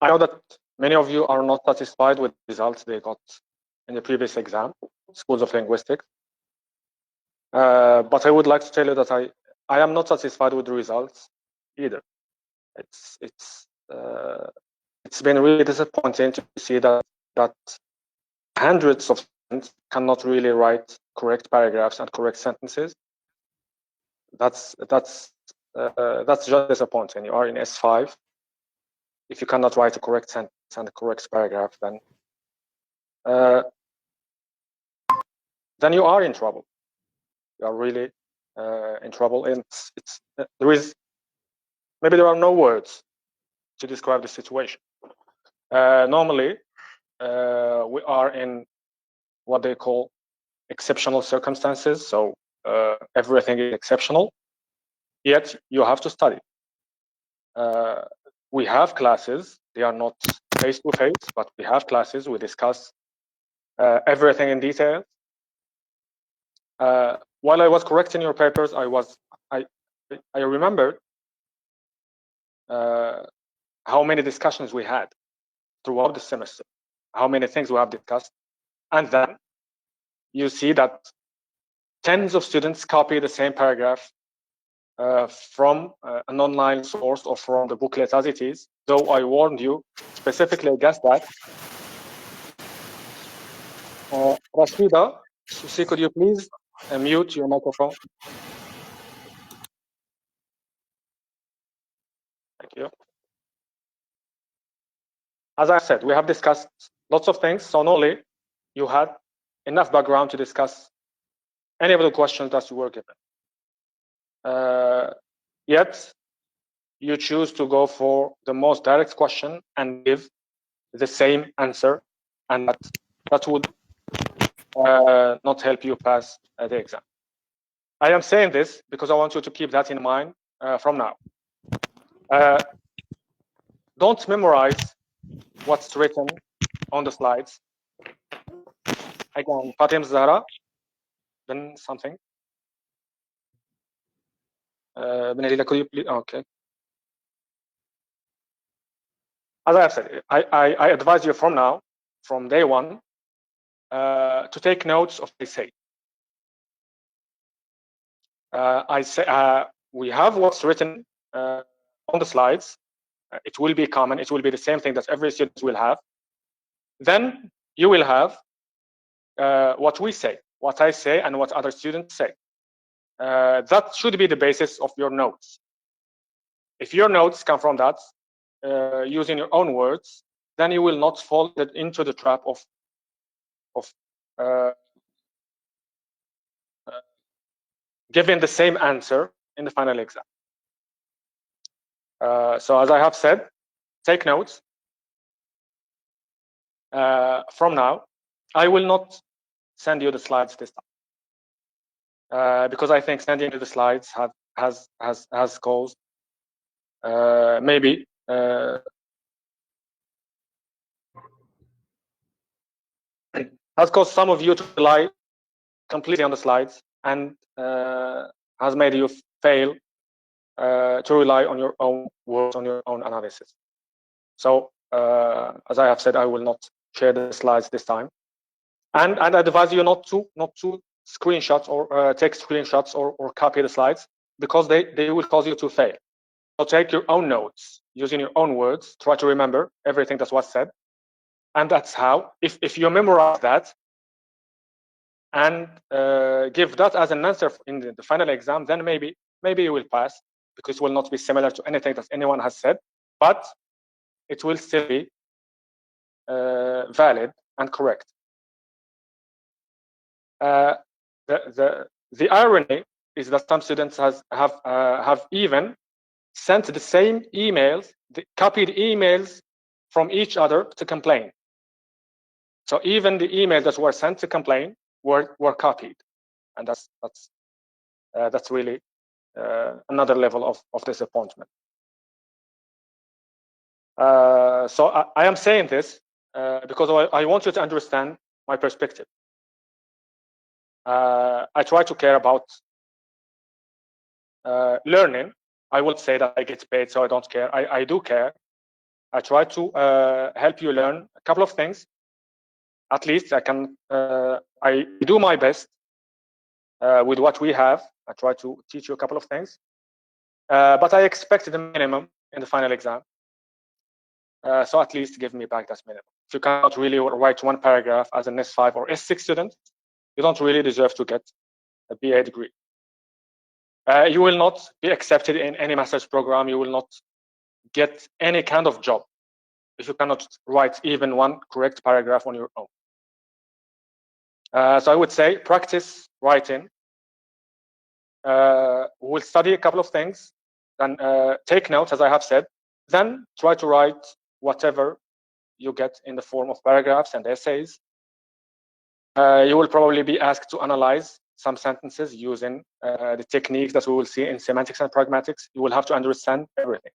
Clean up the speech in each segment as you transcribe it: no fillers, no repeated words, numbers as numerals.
I know that many of you are not satisfied with the results they got in the previous exam, Schools of Linguistics. But I would like to tell you that I am not satisfied with the results either. It's been really disappointing to see that hundreds of students cannot really write correct paragraphs and correct sentences. That's just disappointing. You are in S5. If you cannot write a correct sentence and a correct paragraph, then you are in trouble. You are really in trouble. And maybe there are no words to describe the situation. Normally, we are in what they call exceptional circumstances. So everything is exceptional, yet you have to study. We have classes. They are not face-to-face, but we have classes. We discuss everything in detail. While I was correcting your papers, I remembered how many discussions we had throughout the semester, how many things we have discussed, and then you see that tens of students copy the same paragraph from an online source or from the booklet as it is, though I warned you specifically against that. Rashida, Susi, could you please mute your microphone? Thank you. As I said, we have discussed lots of things, so not only you had enough background to discuss any of the questions that you were given. Yet, you choose to go for the most direct question and give the same answer, and that would not help you pass the exam. I am saying this because I want you to keep that in mind from now. Don't memorize what's written on the slides. Again, Fatim Zahra, then something. Okay. As I have said, I advise you from now, from day one, to take notes of what I say. I say we have what's written on the slides. It will be common. It will be the same thing that every student will have. Then you will have what we say, what I say, and what other students say. That should be the basis of your notes. If your notes come from that, using your own words, then you will not fall into the trap of giving the same answer in the final exam. So as I have said, take notes. From now, I will not send you the slides this time because I think sending you the slides has caused maybe has caused some of you to rely completely on the slides and has made you fail to rely on your own words, on your own analysis. So as I have said, I will not share the slides this time, and I advise you not to screenshots or take screenshots or copy the slides because they will cause you to fail. So take your own notes using your own words. Try to remember everything that was said, and that's how. If you memorize that and give that as an answer in the final exam, then maybe you will pass because it will not be similar to anything that anyone has said, but it will still be valid and correct. The irony is that some students have even sent the same emails, copied emails from each other to complain. So even the emails that were sent to complain were copied, and that's really another level of disappointment. So I am saying this because I want you to understand my perspective. I try to care about learning. I will say that I get paid, so I don't care. I do care, I try to help you learn a couple of things. At least I can. I do my best with what we have. I try to teach you a couple of things, but I expect the minimum in the final exam. So at least give me back that minimum. If you cannot really write one paragraph as an S5 or S6 student, you don't really deserve to get a BA degree. You will not be accepted in any master's program. You will not get any kind of job if you cannot write even one correct paragraph on your own. So I would say practice writing. We'll study a couple of things, then take notes, as I have said, then try to write whatever you get in the form of paragraphs and essays. You will probably be asked to analyze some sentences using the techniques that we will see in semantics and pragmatics. You will have to understand everything.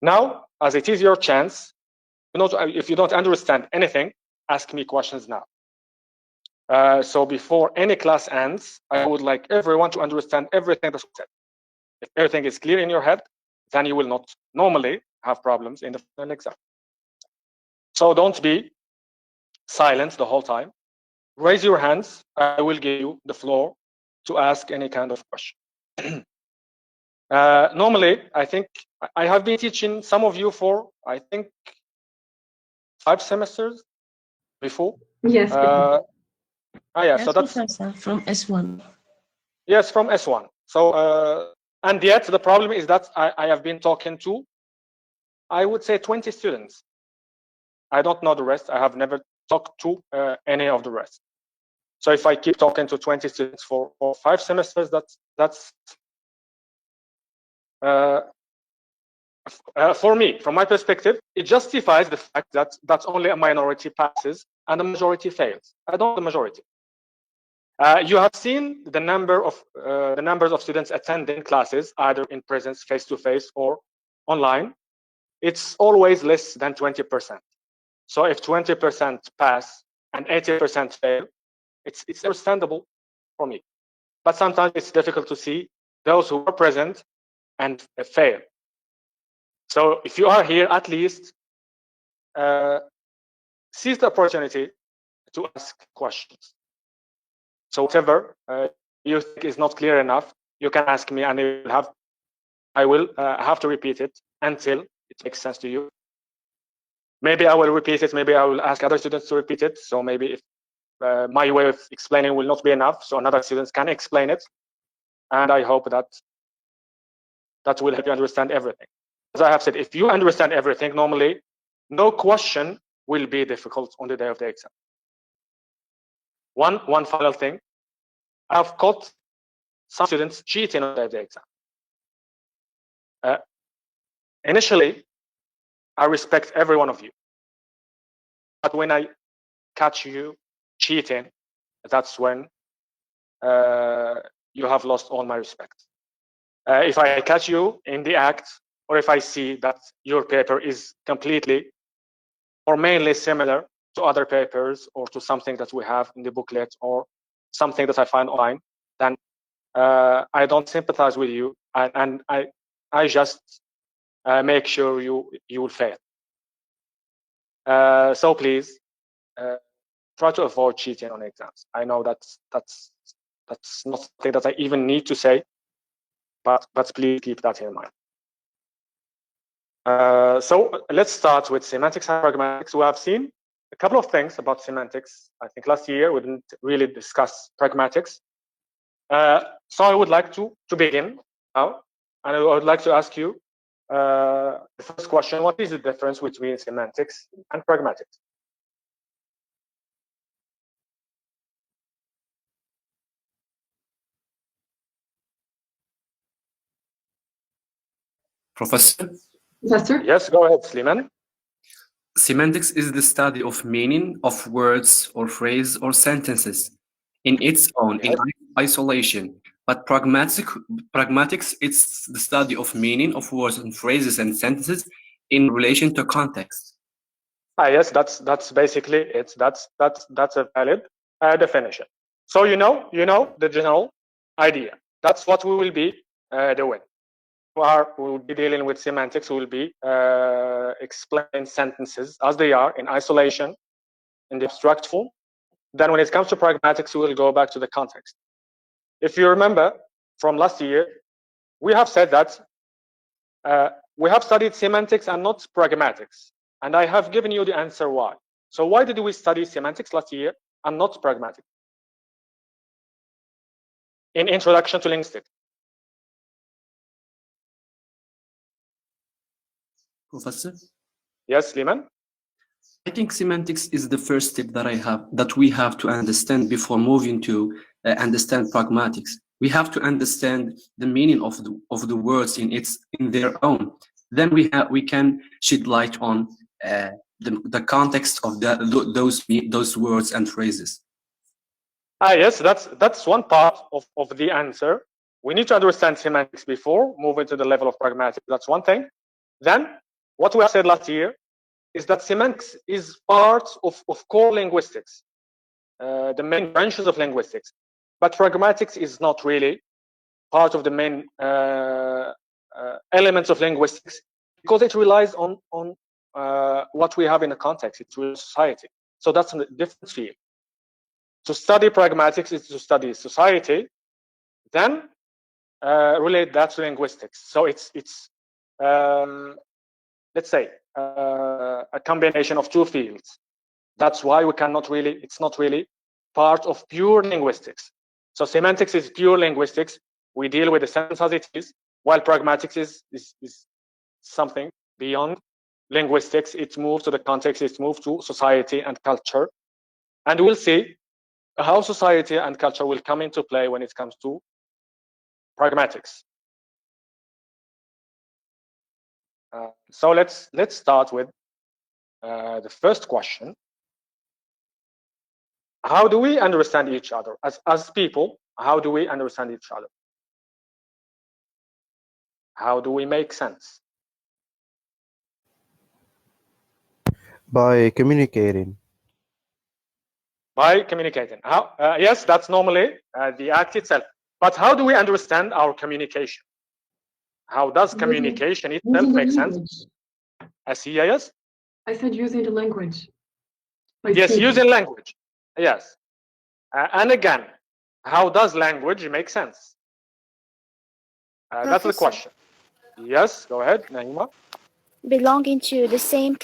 Now, as it is your chance, if you don't understand anything, ask me questions now. So before any class ends, I would like everyone to understand everything that's said. If everything is clear in your head, then you will not normally have problems in the final exam. So don't be silent the whole time. Raise your hands. I will give you the floor to ask any kind of question. Normally, I think I have been teaching some of you for, I think, 5 semesters before. Yes. Yeah, Yes, so that's Professor, from S1. Yes, from S1. So, and yet the problem is that I have been talking to, I would say, 20 students. I don't know the rest. I have never talked to any of the rest. So if I keep talking to 20 students for 5 semesters, that's for me, from my perspective, it justifies the fact that only a minority passes and the majority fails. I don't want the majority. You have seen the numbers of students attending classes, either in presence, face-to-face, or online. It's always less than 20%. So if 20% pass and 80% fail, it's understandable for me. But sometimes it's difficult to see those who are present and fail. So if you are here, at least seize the opportunity to ask questions. So whatever you think is not clear enough, you can ask me, and I will have to repeat it until it makes sense to you. Maybe I will repeat it. Maybe I will ask other students to repeat it. So maybe if my way of explaining will not be enough, so another students can explain it. And I hope that will help you understand everything. As I have said, if you understand everything, normally no question will be difficult on the day of the exam. One final thing, I've caught some students cheating on the day of the exam. Initially, I respect every one of you. But when I catch you cheating, that's when you have lost all my respect. If I catch you in the act, or if I see that your paper is completely or mainly similar to other papers or to something that we have in the booklet or something that I find online, then I don't sympathize with you, and I just make sure you will fail. So please try to avoid cheating on exams. I know that's not something that I even need to say, but please keep that in mind. So let's start with semantics and pragmatics. We have seen a couple of things about semantics. I think last year we didn't really discuss pragmatics. So I would like to begin now, and I would like to ask you the first question: what is the difference between semantics and pragmatics? Professor? Professor? Yes, go ahead, Sliman. Semantics is the study of meaning of words or phrase or sentences in its own, in isolation. But pragmatics, it's the study of meaning of words and phrases and sentences in relation to context. Yes, that's basically it. That's a valid definition. So you know the general idea. That's what we will be doing. we'll be dealing with semantics. We'll be explaining sentences as they are in isolation, in the abstract form. Then when it comes to pragmatics, we will go back to the context. If you remember from last year, we have said that we have studied semantics and not pragmatics. And I have given you the answer why. So why did we study semantics last year and not pragmatics? In Introduction to Linguistics. Professor? Yes, Liman? I think semantics is the first step that we have to understand before moving to understand pragmatics. We have to understand the meaning of the words in their own. Then we can shed light on the context of those words and phrases. Yes, that's one part of the answer. We need to understand semantics before moving to the level of pragmatics. That's one thing. Then, what we have said last year is that semantics is part of core linguistics, the main branches of linguistics. But pragmatics is not really part of the main elements of linguistics because it relies on what we have in the context. It's real society. So that's a different field. To study pragmatics is to study society, then relate that to linguistics. So it's let's say a combination of two fields. That's why we cannot really, it's not really part of pure linguistics. So semantics is pure linguistics. We deal with the sentence as it is, while pragmatics is something beyond linguistics. It moves to the context, it moves to society and culture. And we'll see how society and culture will come into play when it comes to pragmatics. So let's start with the first question. How do we understand each other as people? How do we understand each other? How do we make sense? By communicating. By communicating. How? Yes, that's normally the act itself. But how do we understand our communication? How does communication itself make sense? Yes? I said using the language. Yes, using language. Yes. And again, how does language make sense? That's the question. Yes, go ahead, Naima. Belonging to the same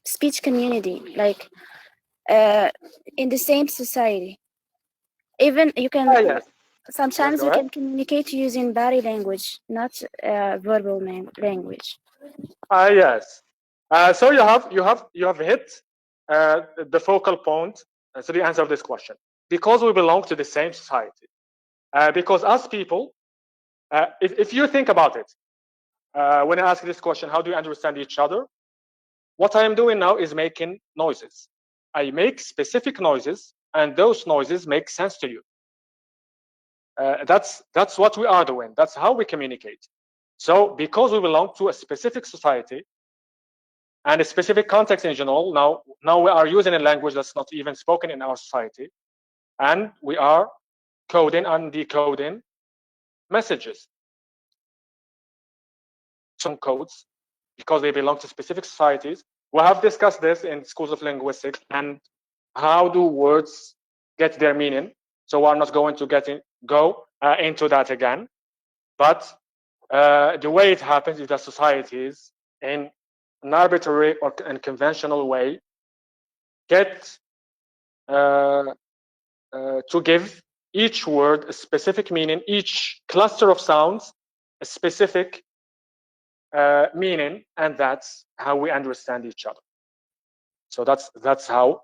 speech community, like in the same society. Even you can, Yes. sometimes Yes, you can communicate using body language, not verbal language. Yes. So you have hit the focal point to the answer of this question. Because we belong to the same society. Because as people, if you think about it, when I ask this question, how do you understand each other? What I am doing now is making noises. I make specific noises, and those noises make sense to you. That's what we are doing. That's how we communicate. So because we belong to a specific society and a specific context in general, now we are using a language that's not even spoken in our society, and we are coding and decoding messages. Some codes, because they belong to specific societies. We have discussed this in schools of linguistics and how do words get their meaning. So we're not going to go into that again. But the way it happens is that societies, in an arbitrary or conventional way, get to give each word a specific meaning, each cluster of sounds a specific meaning, and that's how we understand each other. So that's how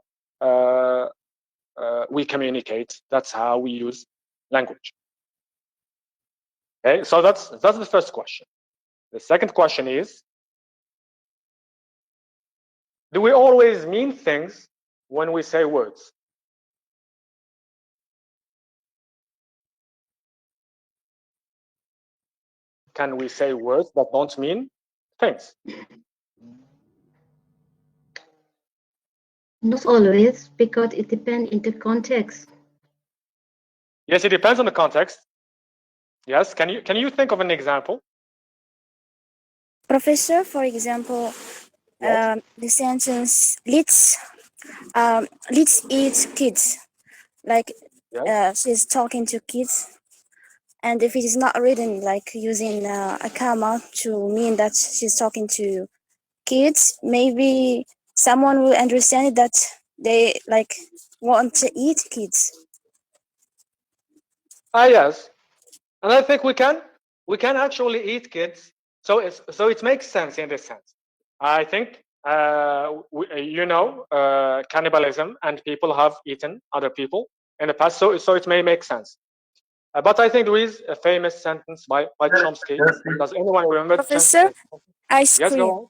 we communicate. That's how we use language. Okay, so that's the first question. The second question is, do we always mean things when we say words? Can we say words that don't mean things? Not always, because it depends on the context. Yes, it depends on the context. Yes, can you think of an example? Professor, for example, Yes. the sentence let's eat kids. Like Yes. she's talking to kids, and if it is not written like using a comma to mean that she's talking to kids, maybe someone will understand it that they like want to eat kids. Yes. And I think we can actually eat kids. So it makes sense in this sense. I think cannibalism, and people have eaten other people in the past. So it may make sense. But I think there is a famous sentence by Chomsky. Does anyone remember Professor, ice Yes, go cream. on.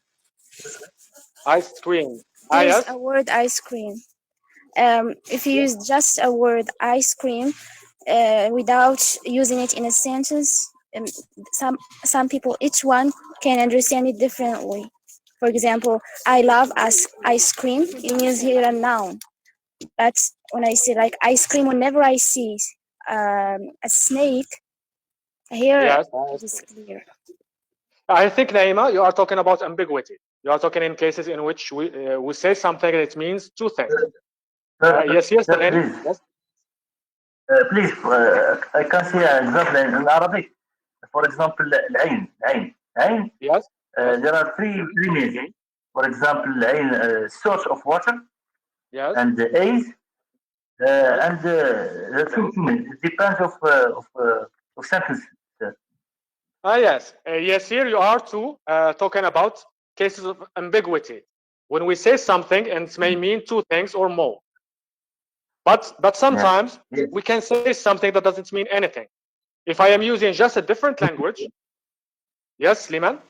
Ice cream. There is Yes. a word ice cream. If you Yes. use just a word ice cream without using it in a sentence, some people, each one can understand it differently. For example, I love ice cream. It means here a noun. But when I say like ice cream, whenever I see a snake, here Yes. it is clear. I think, Naima, you are talking about ambiguity. You are talking in cases in which we say something and it means two things. Yes, Tamim. Please, Yes. please, I can see an example in Arabic. For example, العين, عين, عين. Yes. Yes. There are three meanings. For example, العين, source of water, Yes. and A's, Yes. and the two meanings. It depends of sentence. Yes. Yes. Here you are too talking about cases of ambiguity. When we say something and it may mean two things or more. But Yeah. sometimes Yes. we can say something that doesn't mean anything. If I am using just a different language, yes, Liman.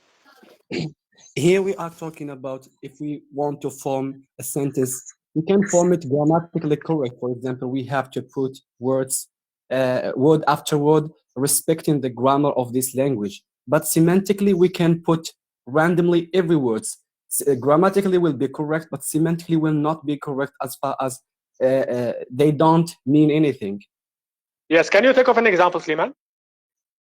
Here we are talking about if we want to form a sentence, we can form it grammatically correct. For example, we have to put words, word after word, respecting the grammar of this language. But semantically, we can put randomly every word. Grammatically will be correct, but semantically will not be correct as far as they don't mean anything. Yes. Can you think of an example, Liman?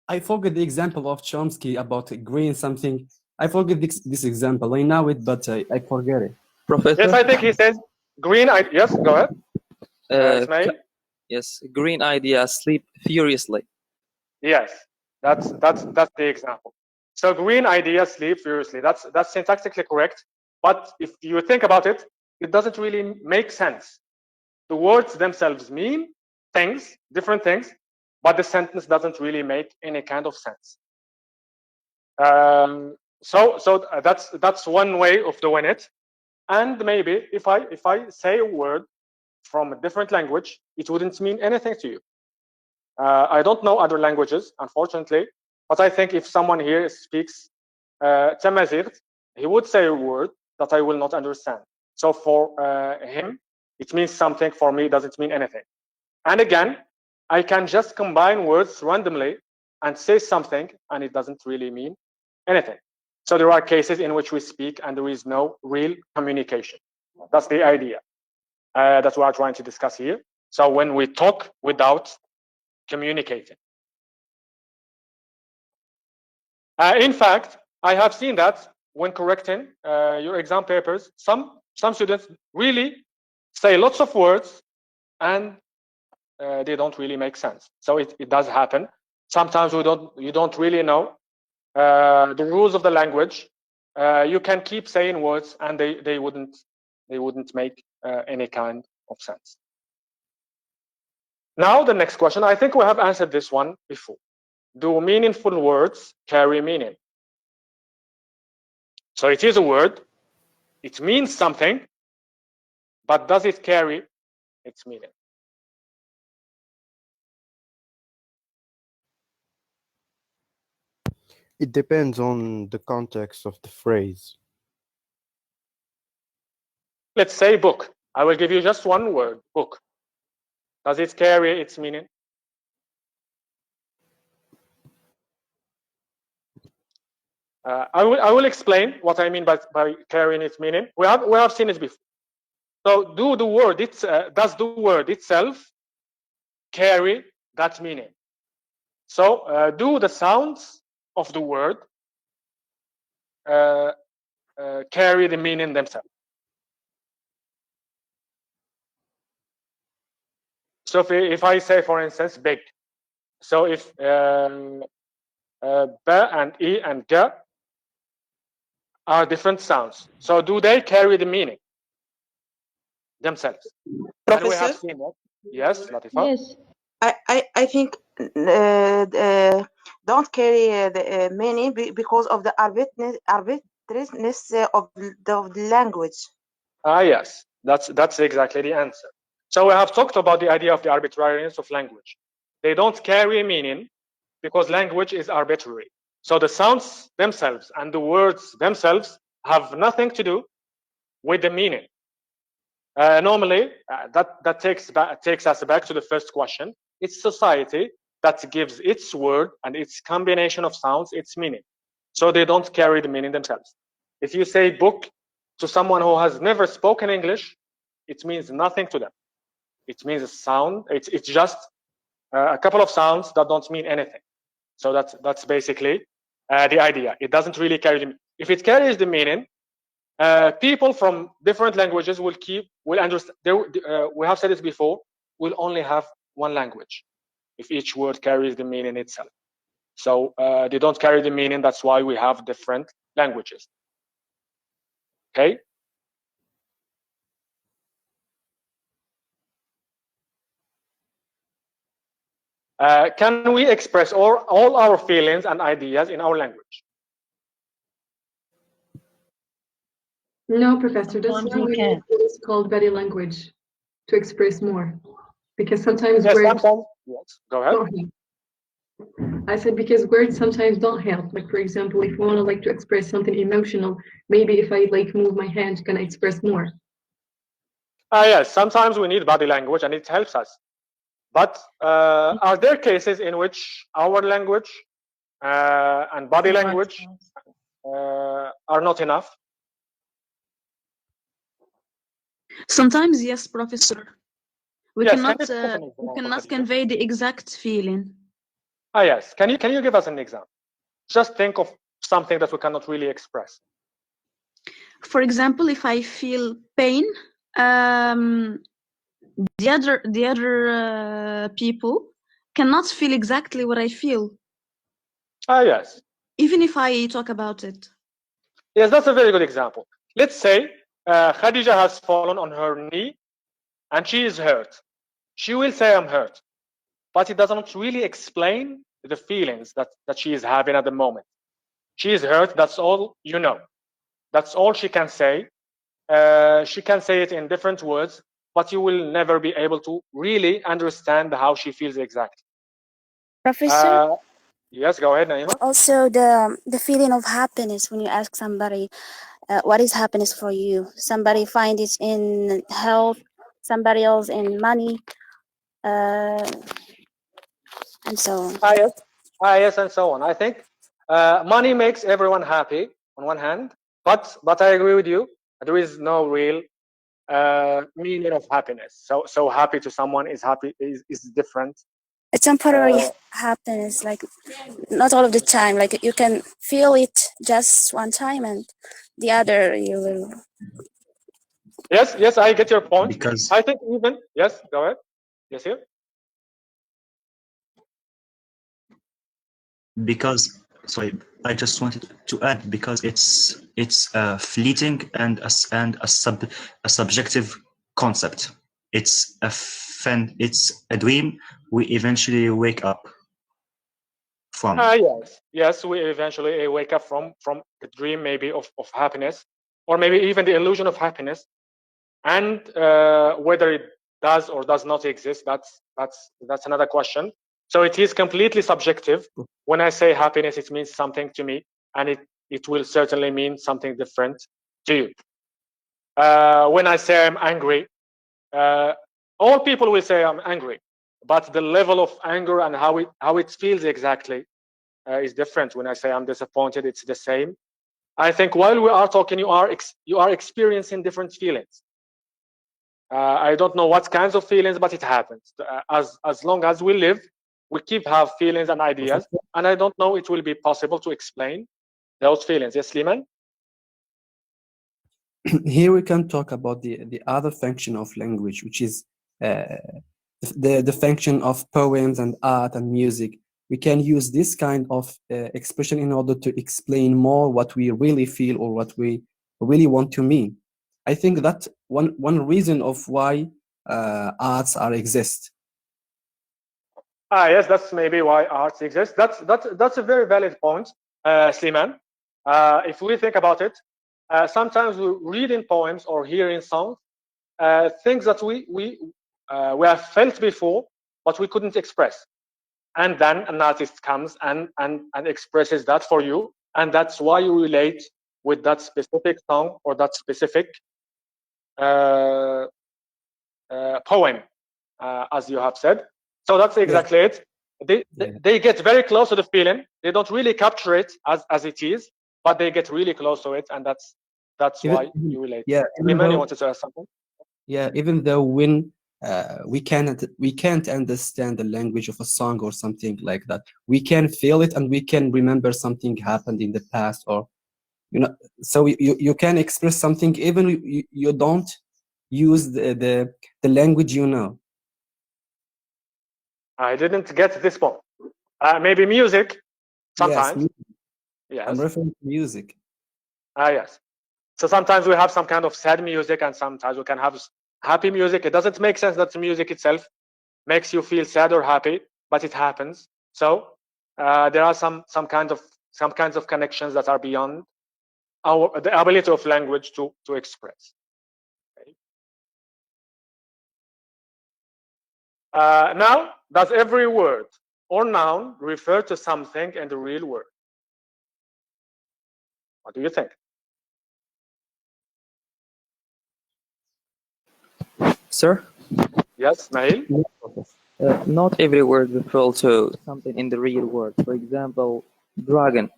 I forget the example of Chomsky about green something. I forget this example. I know it, but I forget it. Professor, Yes, I think he says green. Yes, go ahead. Ismail. yes, green idea, sleep furiously. Yes, that's the example. So green idea, sleep furiously. That's syntactically correct. But if you think about it, it doesn't really make sense. The words themselves mean things, different things, but the sentence doesn't really make any kind of sense. So that's one way of doing it. And maybe if I say a word from a different language, it wouldn't mean anything to you. I don't know other languages, unfortunately, but I think if someone here speaks Tamazight, he would say a word that I will not understand. So for him, it means something. For me, it doesn't mean anything. And again, I can just combine words randomly and say something, and it doesn't really mean anything. So there are cases in which we speak and there is no real communication. That's the idea that we are trying to discuss here. So when we talk without communicating. In fact, I have seen that when correcting your exam papers, some students really say lots of words and they don't really make sense. So it does happen. Sometimes you don't really know the rules of the language. You can keep saying words and they wouldn't make any kind of sense. Now the next question, I think we have answered this one before. Do meaningful words carry meaning? So it is a word, it means something, but does it carry its meaning? It depends on the context of the phrase. Let's say book. I will give you just one word, book. Does it carry its meaning? I will explain what I mean by carrying its meaning. We have seen it before. So does the word itself carry that meaning? So do the sounds of the word carry the meaning themselves. So if I say, for instance, big, so if ba and e and ga are different sounds, so do they carry the meaning themselves? And we have Professor? seen that. Yes, Latifa? Yes. I think don't carry the meaning because of the arbitrariness of the language. Yes, that's exactly the answer. So we have talked about the idea of the arbitrariness of language. They don't carry meaning because language is arbitrary. So the sounds themselves and the words themselves have nothing to do with the meaning. Normally, that takes us back to the first question. It's society that gives its word and its combination of sounds its meaning. So they don't carry the meaning themselves. If you say book to someone who has never spoken English, it means nothing to them. It means a sound. It's just a couple of sounds that don't mean anything. So that's basically the idea. It doesn't really carry the meaning. If it carries the meaning, people from different languages will understand. We have said this before. We'll only have one language if each word carries the meaning itself. So they don't carry the meaning. That's why we have different languages. Okay. Can we express all our feelings and ideas in our language? No, Professor, that's Sometimes why we we can. need what is called body language to express more. Because sometimes Yes, words sometimes. Yes, go ahead. don't help. I said because words sometimes don't help. Like for example, if you want to like to express something emotional, maybe if I like move my hand, can I express more? Yes, sometimes we need body language and it helps us. But are there cases in which our language and body language are not enough? Sometimes, yes, Professor. We Yes, cannot can you give us an example, Khadija? convey the exact feeling. Yes, can you give us an example? Just think of something that we cannot really express. For example, if I feel pain, the other people cannot feel exactly what I feel, Yes. even if I talk about it. Yes, that's a very good example. Let's say Khadija has fallen on her knee and she is hurt. She will say, I'm hurt. But it doesn't really explain the feelings that she is having at the moment. She is hurt. That's all you know. That's all she can say. She can say it in different words, but you will never be able to really understand how she feels exactly. Professor, Yes, go ahead, Naima. also the feeling of happiness when you ask somebody, what is happiness for you? Somebody find it in health, somebody else in money, and so on. Yes. Yes, and so on. I think money makes everyone happy on one hand, but I agree with you. There is no real meaning of happiness. So happy to someone is happy is different. A temporary happiness, like not all of the time. Like you can feel it just one time, and the other you will. Yes, I get your point. Because I think even yes, go ahead. Yes, here. because sorry, I just wanted to add because it's fleeting and a subjective concept. It's a dream we eventually wake up from. Yes, we eventually wake up from the dream maybe of happiness, or maybe even the illusion of happiness, and whether it does or does not exist, that's another question. So it is completely subjective. When I say happiness, it means something to me, and it will certainly mean something different to you. When I say I'm angry, all people will say I'm angry, but the level of anger and how it feels exactly is different. When I say I'm disappointed, it's the same. I think while we are talking, you are experiencing different feelings. I don't know what kinds of feelings, but it happens. As long as we live, we keep have feelings and ideas, and I don't know it will be possible to explain those feelings. Yes, Liman? here we can talk about the other function of language, which is the function of poems and art and music. We can use this kind of expression in order to explain more what we really feel or what we really want to mean. I think that one reason of why arts are exist. Yes, that's maybe why arts exist. That's a very valid point, Sliman. If we think about it, sometimes we read in poems or hear in songs things that we have felt before, but we couldn't express. And then an artist comes and expresses that for you, and that's why you relate with that specific song or that specific poem, as you have said. So that's exactly it. They get very close to the feeling. They don't really capture it as it is, but they get really close to it, and that's why you relate. Yeah, Iman, you wanted to ask something? Yeah, even though when we can't understand the language of a song or something like that, we can feel it and we can remember something happened in the past, or so you can express something even you don't use the language you know. I didn't get this point. Maybe music sometimes. Yes, I'm referring to music. Yes. So sometimes we have some kind of sad music, and sometimes we can have happy music. It doesn't make sense that the music itself makes you feel sad or happy, but it happens. So there are some kinds of connections that are beyond the ability of language to express. Okay. Now, does every word or noun refer to something in the real world? What do you think? Sir? Yes, Nail? Not every word refers to something in the real world. For example, dragon.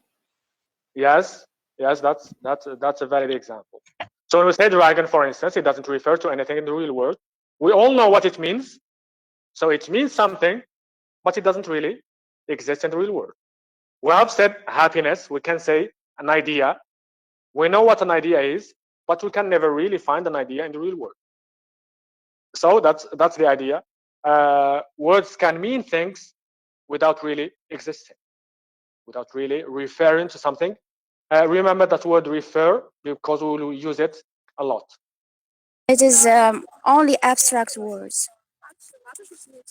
Yes, that's a valid example. So when we say dragon, for instance, it doesn't refer to anything in the real world. We all know what it means. So it means something, but it doesn't really exist in the real world. We have said happiness. We can say an idea. We know what an idea is, but we can never really find an idea in the real world. So that's the idea. Words can mean things without really existing, without really referring to something. Remember that word refer, because we will use it a lot. It is only abstract words.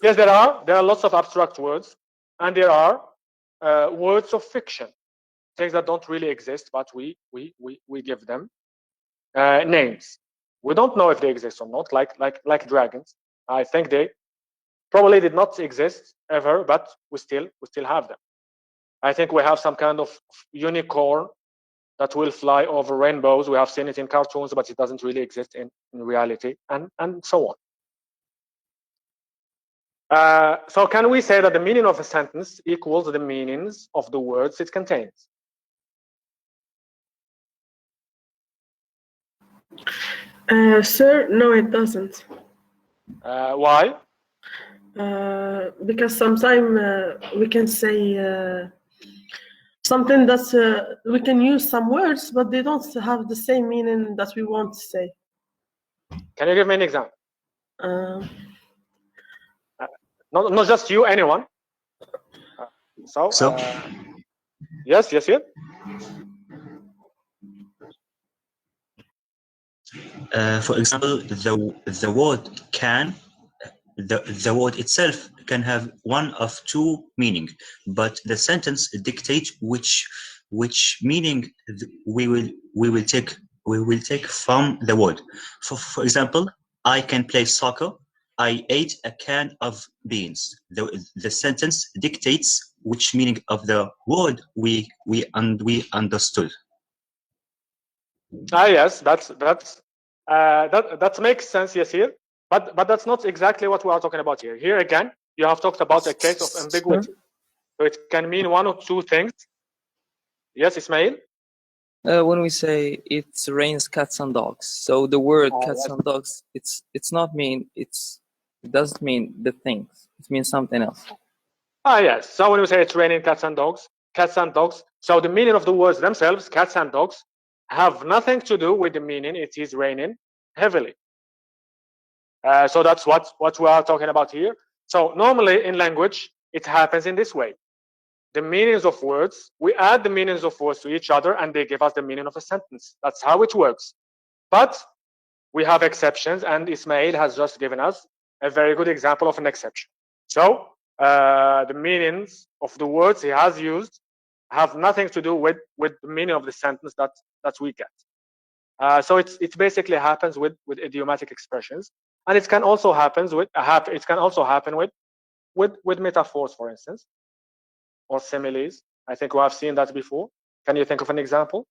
Yes, there are lots of abstract words, and there are words of fiction, things that don't really exist, but we give them names. We don't know if they exist or not, like dragons. I think they probably did not exist ever, but we still have them. I think we have some kind of unicorn that will fly over rainbows. We have seen it in cartoons, but it doesn't really exist in reality, and so on. So can we say that the meaning of a sentence equals the meanings of the words it contains? Sir, no, it doesn't. Why? Because sometimes we can say something that we can use some words, but they don't have the same meaning that we want to say. Can you give me an example? Not just you, anyone. Yes. For example, the word can, the word itself can have one of two meaning, but the sentence dictates which meaning we will take from the word. For example, I can play soccer. I ate a can of beans. The sentence dictates which meaning of the word we understood. Yes, that makes sense. Yes, here, but that's not exactly what we are talking about here. Here again, you have talked about a case of ambiguity, so it can mean one or two things. Yes, Ismail. When we say it rains cats and dogs, so the word cats and dogs, it doesn't mean the things. It means something else. Yes. So when we say it's raining cats and dogs, so the meaning of the words themselves, cats and dogs, have nothing to do with the meaning. It is raining heavily. So that's what we are talking about here. So normally in language, it happens in this way. The meanings of words, we add the meanings of words to each other and they give us the meaning of a sentence. That's how it works. But we have exceptions, and Ismail has just given us a very good example of an exception. So the meanings of the words he has used have nothing to do with the meaning of the sentence that we get. So it basically happens with idiomatic expressions, and it can also happen with metaphors, for instance, or similes. I think we have seen that before. Can you think of an example?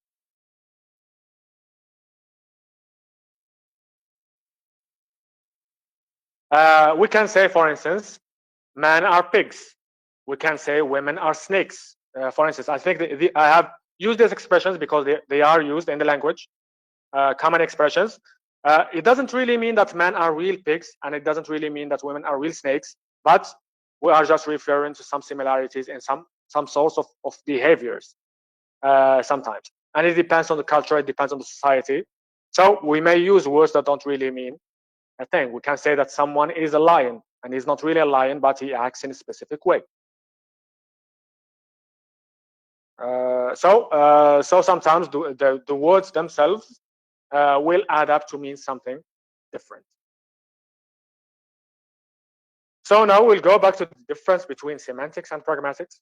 We can say, for instance, men are pigs. We can say women are snakes. For instance, I think I have used these expressions because they are used in the language, common expressions. It doesn't really mean that men are real pigs, and it doesn't really mean that women are real snakes, but we are just referring to some similarities in some sorts of behaviors sometimes. And it depends on the culture, it depends on the society. So we may use words that don't really mean a thing. We can say that someone is a lion, and he's not really a lion, but he acts in a specific way. So sometimes the words themselves will add up to mean something different. So now we'll go back to the difference between semantics and pragmatics.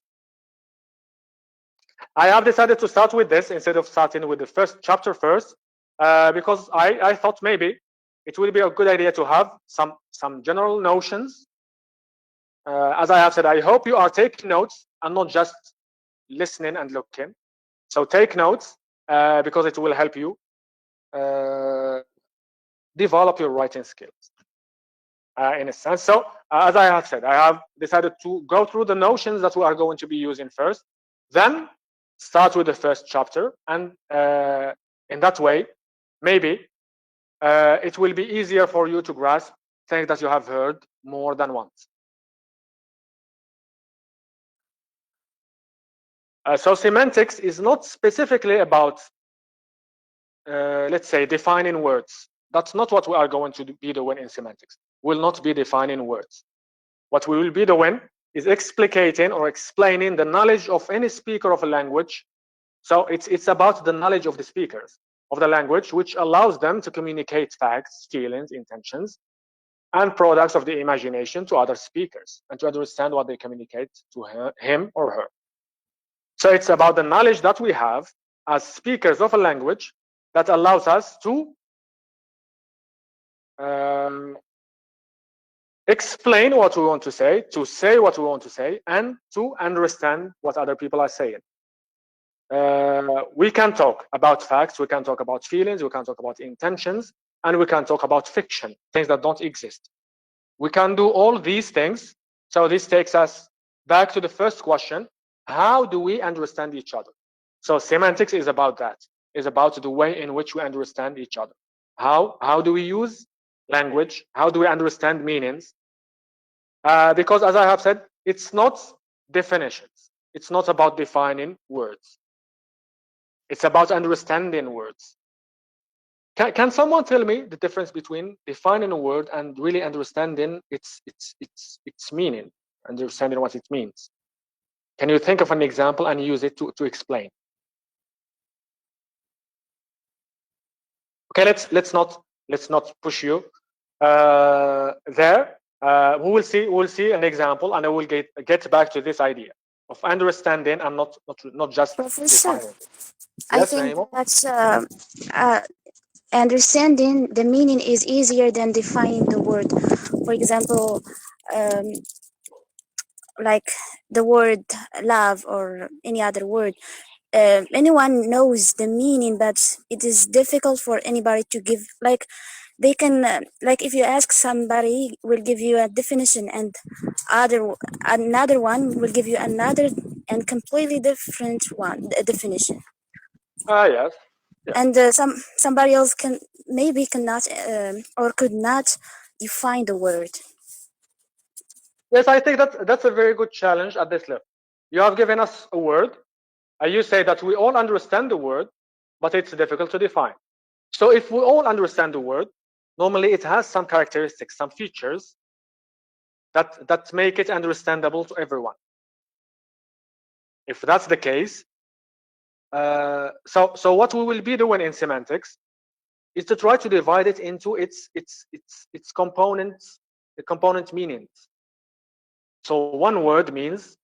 I have decided to start with this instead of starting with the first chapter first, because I thought maybe it will be a good idea to have some general notions. As I have said, I hope you are taking notes and not just listening and looking. So take notes because it will help you develop your writing skills in a sense. So as I have said, I have decided to go through the notions that we are going to be using first, then start with the first chapter, and in that way, maybe it will be easier for you to grasp things that you have heard more than once. So semantics is not specifically about, let's say, defining words. That's not what we are going to be doing in semantics. We'll not be defining words. What we will be doing is explicating or explaining the knowledge of any speaker of a language. So it's about the knowledge of the speakers of the language, which allows them to communicate facts, feelings, intentions, and products of the imagination to other speakers and to understand what they communicate to him or her. So it's about the knowledge that we have as speakers of a language that allows us to explain what we want to say what we want to say, and to understand what other people are saying. We can talk about facts, we can talk about feelings, we can talk about intentions, and we can talk about fiction, things that don't exist. We can do all these things. So this takes us back to the first question: how do we understand each other? So semantics is about that. Is about the way in which we understand each other. How do we use language? How do we understand meanings? Because as I have said, it's not definitions. It's not about defining words. It's about understanding words. Can someone tell me the difference between defining a word and really understanding its meaning, understanding what it means? Can you think of an example and use it to explain? Okay, let's not push you there. We will see an example, and I will get back to this idea of understanding and not just Professor, defining. I Yes, think Naimo? that's understanding the meaning is easier than defining the word. For example, like the word love or any other word. Anyone knows the meaning, but it is difficult for anybody to give. Like they can, like if you ask somebody, will give you a definition, and another one will give you another and completely different one, a definition. Yes. And somebody else cannot or could not define the word. Yes, I think that's a very good challenge at this level. You have given us a word, and you say that we all understand the word, but it's difficult to define. So if we all understand the word, normally it has some characteristics, some features that make it understandable to everyone. If that's the case, so what we will be doing in semantics is to try to divide it into its components, the component meanings. So one word means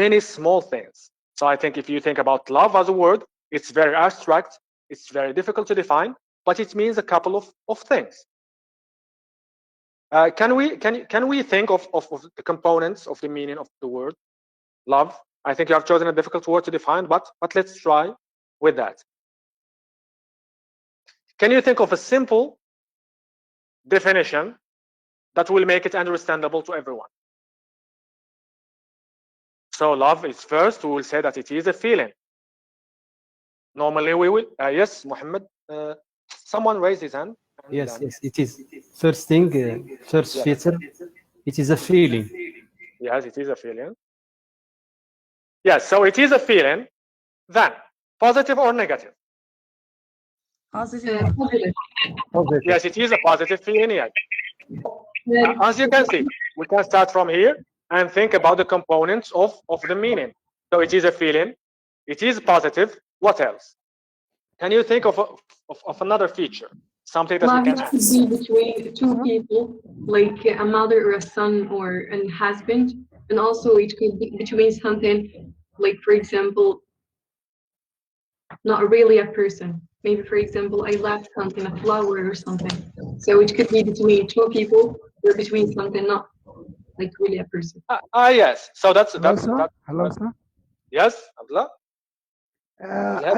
many small things. So I think if you think about love as a word, it's very abstract, it's very difficult to define, but it means a couple of things. Can we think of the components of the meaning of the word love? I think you have chosen a difficult word to define, but let's try with that. Can you think of a simple definition that will make it understandable to everyone? So love is first, we will say that it is a feeling. Normally we will, yes, Muhammad, someone raised his hand. Yes, it is. First thing, first Yes. feature, it is a feeling. Yes, it is a feeling. Yes, so it is a feeling. Then, positive or negative? Positive. Positive. Yes, it is a positive feeling. Yes. As you can see, we can start from here and think about the components of the meaning. So it is a feeling. It is positive. What else? Can you think of another feature? Something that we Love can could add? be between two people, like a mother or a son or a husband, and also it could be between something, like for example, not really a person. Maybe for example, I love something, a flower or something. So it could be between two people or between something not like really a person. Yes. So that's. Hello, sir. Yes, Abdullah.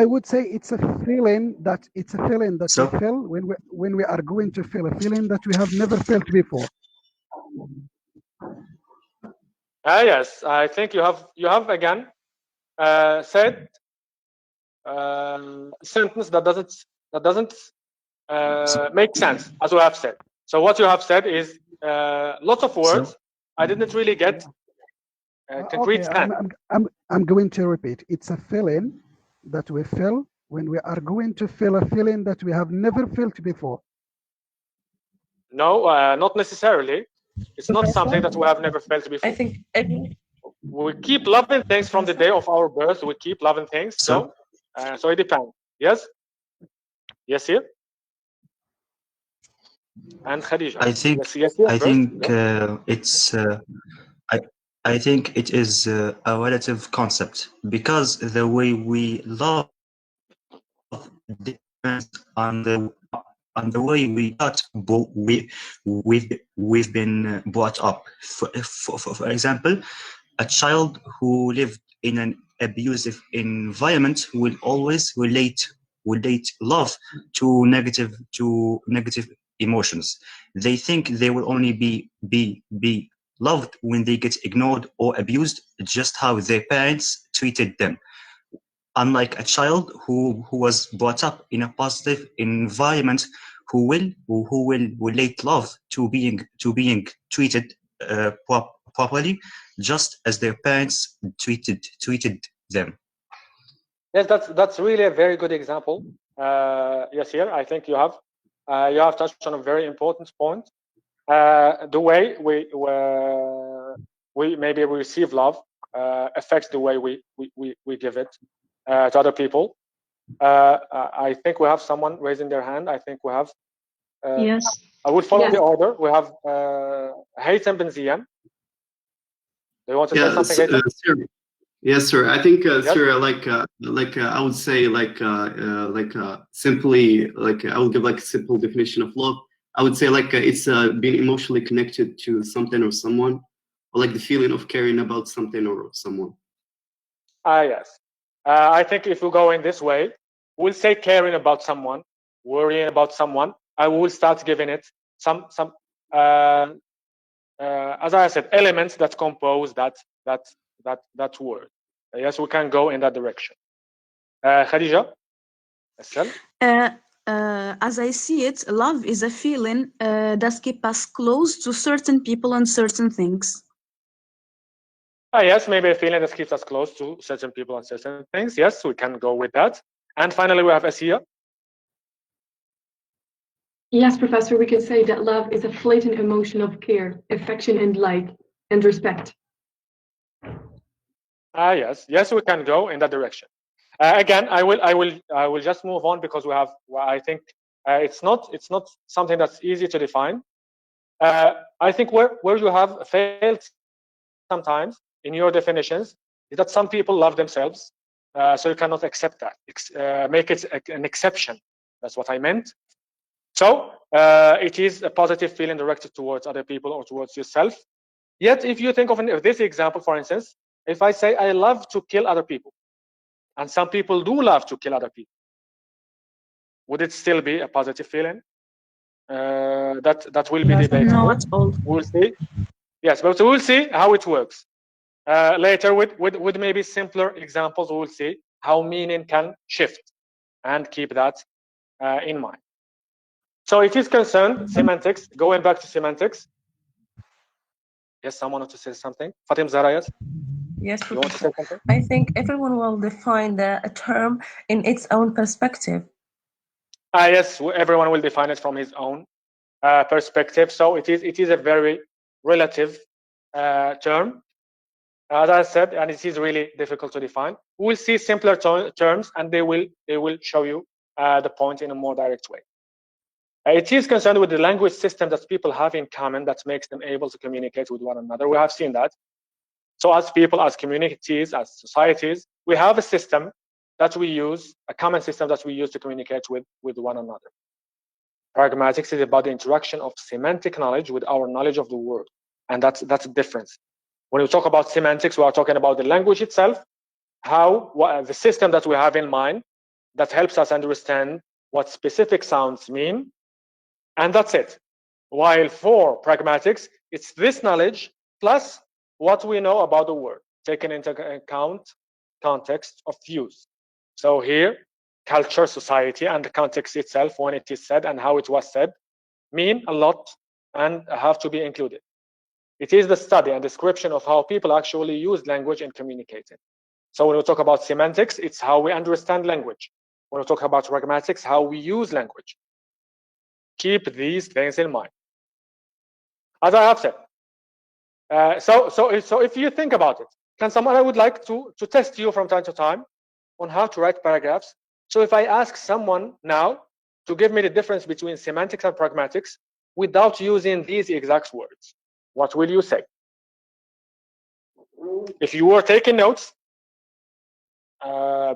I would say it's a feeling that we feel when we are going to feel a feeling that we have never felt before. Yes, I think you have again said a sentence that doesn't make sense, as you have said. So what you have said is lots of words. I didn't really get concrete Okay, sense. I'm going to repeat. It's a feeling that we feel when we are going to feel a feeling that we have never felt before. No, not necessarily. It's not something that we have never felt before. I think we keep loving things from the day of our birth. We keep loving things. So it depends. Yes. Yes, here. And Khadija. I think yes, here I first. think it's I think it is a relative concept because the way we love depends on the way we've been brought up. For example, a child who lived in an abusive environment will always relate love to negative emotions. They think they will only be loved when they get ignored or abused, just how their parents treated them. Unlike a child who was brought up in a positive environment, who will relate love to being treated properly, just as their parents treated them. Yes, that's really a very good example. Yes, here I think you have touched on a very important point. The way we maybe we receive love affects the way we give it to other people. I think we have someone raising their hand. I think we have. Yes. I will follow the order. We have Haytham Ben Ziyan. Do you want to say something, Haytham? Sir. Yes, sir. I think, Yes? sir, I would say, simply, I would give a simple definition of love. I would say, it's being emotionally connected to something or someone, or the feeling of caring about something or someone. Yes. I think if we go in this way, we'll say caring about someone, worrying about someone. I will start giving it some as I said, elements that compose that word. Yes, we can go in that direction. Khadija? As I see it, love is a feeling that keeps us close to certain people and certain things. Yes, maybe a feeling that keeps us close to certain people and certain things. Yes, we can go with that. And finally, we have Asiya. Yes, Professor, we can say that love is a flagrant emotion of care, affection, and like, and respect. Yes, yes, we can go in that direction. Again, I will just move on because we have. Well, I think it's not something that's easy to define. I think where you have failed sometimes in your definitions is that some people love themselves, so you cannot accept that. Make it an exception. That's what I meant. So it is a positive feeling directed towards other people or towards yourself. Yet, if you think of this example, for instance, if I say I love to kill other people, and some people do love to kill other people, would it still be a positive feeling? That will be debatable. No, at all. We'll see. Yes, but we'll see how it works. Later, with maybe simpler examples, we'll see how meaning can shift, and keep that in mind. So it is concerned semantics. Going back to semantics. Yes, someone wants to say something. Fatim Zahra, yes. Yes, You want to say something? I think everyone will define a term in its own perspective. Yes, everyone will define it from his own perspective. So it is a very relative term, as I said, and it is really difficult to define. We'll see simpler terms, and they will show you the point in a more direct way. It is concerned with the language system that people have in common that makes them able to communicate with one another. We have seen that. So as people, as communities, as societies, we have a system that we use, a common system that we use to communicate with one another. Pragmatics is about the interaction of semantic knowledge with our knowledge of the world, and that's a difference. When we talk about semantics, we are talking about the language itself, the system that we have in mind that helps us understand what specific sounds mean, and that's it. While for pragmatics, it's this knowledge plus what we know about the world, taken into account context of views. So here, culture, society, and the context itself, when it is said and how it was said, mean a lot and have to be included. It is the study and description of how people actually use language in communicating. So when we talk about semantics, it's how we understand language. When we talk about pragmatics, how we use language. Keep these things in mind. As I have said, so if you think about it, I would like to test you from time to time on how to write paragraphs. So if I ask someone now to give me the difference between semantics and pragmatics without using these exact words, what will you say? If you were taking notes,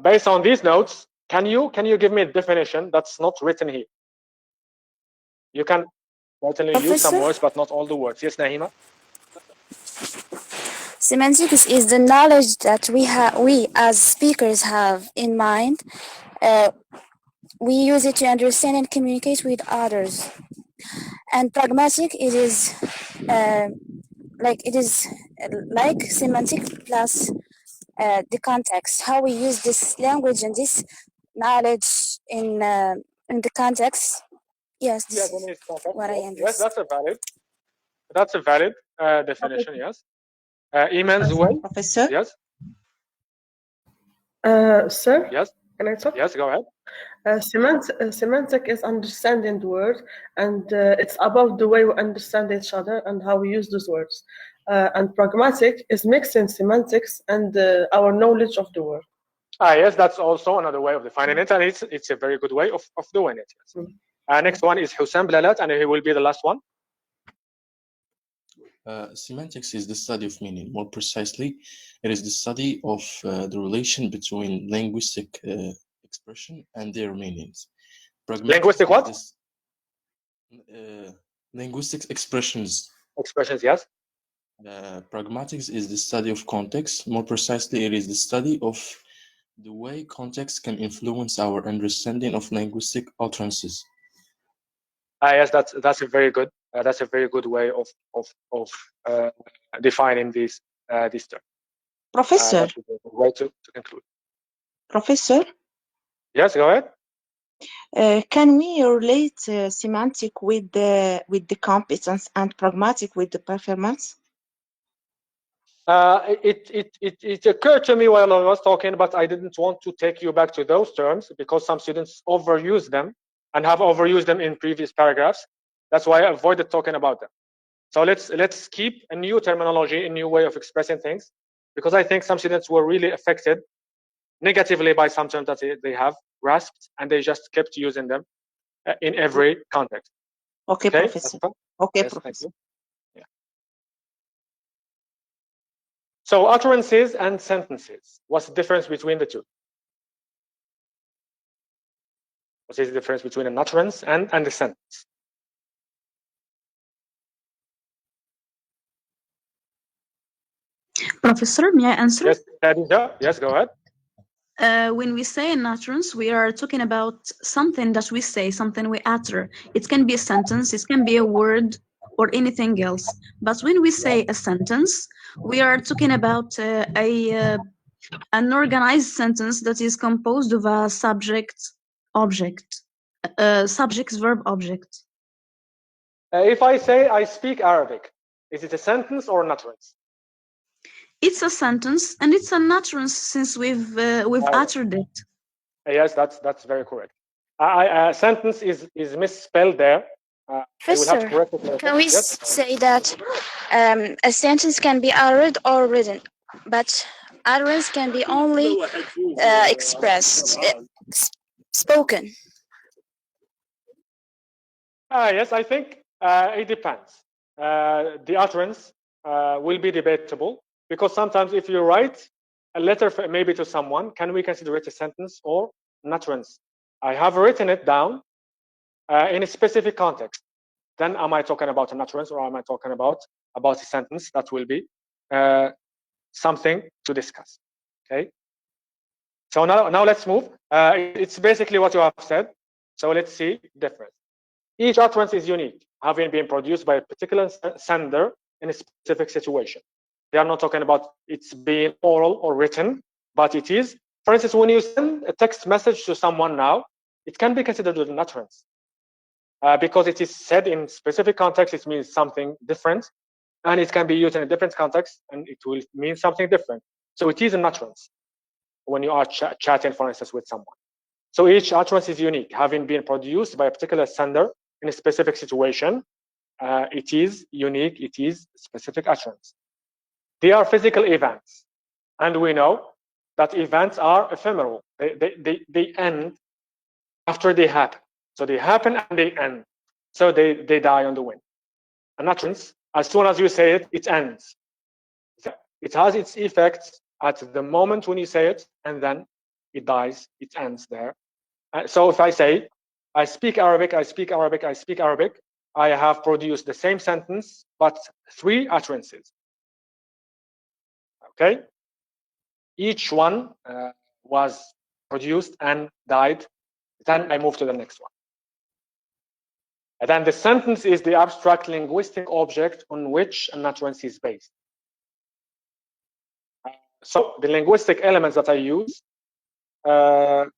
based on these notes, can you give me a definition that's not written here? You can certainly use some words, but not all the words. Yes, Nahima? Semantics is the knowledge that we as speakers have in mind. We use it to understand and communicate with others. And pragmatic, it is like semantic plus the context, how we use this language and this knowledge in the context. Yes, this is what I understand. Yes, that's a valid definition. Yes. Iman's way. Professor? Yes. Sir? Yes. Can I talk? Yes, go ahead. Semantic is understanding the word, and it's about the way we understand each other and how we use those words. And pragmatic is mixing semantics and our knowledge of the word. Yes, that's also another way of defining it, and it's a very good way of doing it. Yes. Next one is Hussein Blalat, and he will be the last one. Semantics is the study of meaning. More precisely, it is the study of the relation between linguistic expression and their meanings. Linguistic what? Linguistic expressions. Expressions, yes. Pragmatics is the study of context. More precisely, it is the study of the way context can influence our understanding of linguistic utterances. Yes, that's a very good way of defining this term. Professor. That's a good way to conclude. Professor. Yes, go ahead. Can we relate semantic with the competence and pragmatic with the performance? It occurred to me while I was talking, but I didn't want to take you back to those terms because some students overuse them and have overused them in previous paragraphs. That's why I avoided talking about them. So let's keep a new terminology, a new way of expressing things, because I think some students were really affected negatively by some terms that they have grasped, and they just kept using them in every context. Okay, Professor. Okay, Yes, Professor. thank you. Yeah. So utterances and sentences. What's the difference between the two? What is the difference between an utterance and a sentence? Professor, may I answer? Yes, Khadija. Yes, go ahead. When we say an utterance, we are talking about something that we say, something we utter. It can be a sentence, it can be a word, or anything else. But when we say a sentence, we are talking about an organized sentence that is composed of a subject, object, subject, verb, object. If I say I speak Arabic, is it a sentence or an utterance? It's a sentence, and it's an utterance since we've uttered it. Yes, that's very correct. Sentence is misspelled there. I will have to Professor, correct it later. can we Yes? say that a sentence can be uttered or written, but utterance can be only expressed, spoken? Yes, I think it depends. The utterance will be debatable because sometimes if you write a letter maybe to someone, can we consider it a sentence or an utterance? I have written it down in a specific context. Then am I talking about an utterance or am I talking about a sentence? That will be something to discuss. Okay. So now let's move. It's basically what you have said. So let's see difference. Each utterance is unique, having been produced by a particular sender in a specific situation. They are not talking about it's being oral or written, but it is. For instance, when you send a text message to someone now, it can be considered an utterance because it is said in specific context. It means something different, and it can be used in a different context, and it will mean something different. So it is an utterance when you are chatting, for instance, with someone. So each utterance is unique, having been produced by a particular sender in a specific situation. It is unique, it is specific utterance. They are physical events, and we know that events are ephemeral. They end after they happen. So they happen and they end. So they die on the wind. An utterance, as soon as you say it, it ends. It has its effects at the moment when you say it, and then it dies, it ends there. So if I say, I speak Arabic, I speak Arabic, I speak Arabic, I have produced the same sentence, but 3 utterances. Okay? Each one was produced and died. Then I move to the next one. And then the sentence is the abstract linguistic object on which an utterance is based. So the linguistic elements that I use to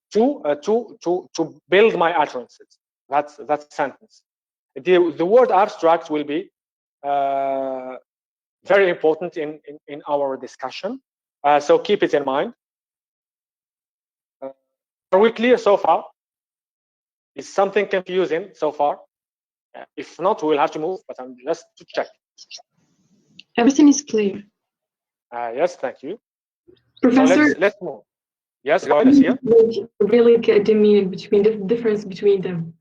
build my utterances. That's sentence. The word abstract will be very important in our discussion. So keep it in mind. Are we clear so far? Is something confusing so far? If not, we'll have to move, but I'm just to check. Everything is clear. Yes, thank you. Professor, so let's move. Yes, go ahead, Asiya. Really get the meaning between the difference between them.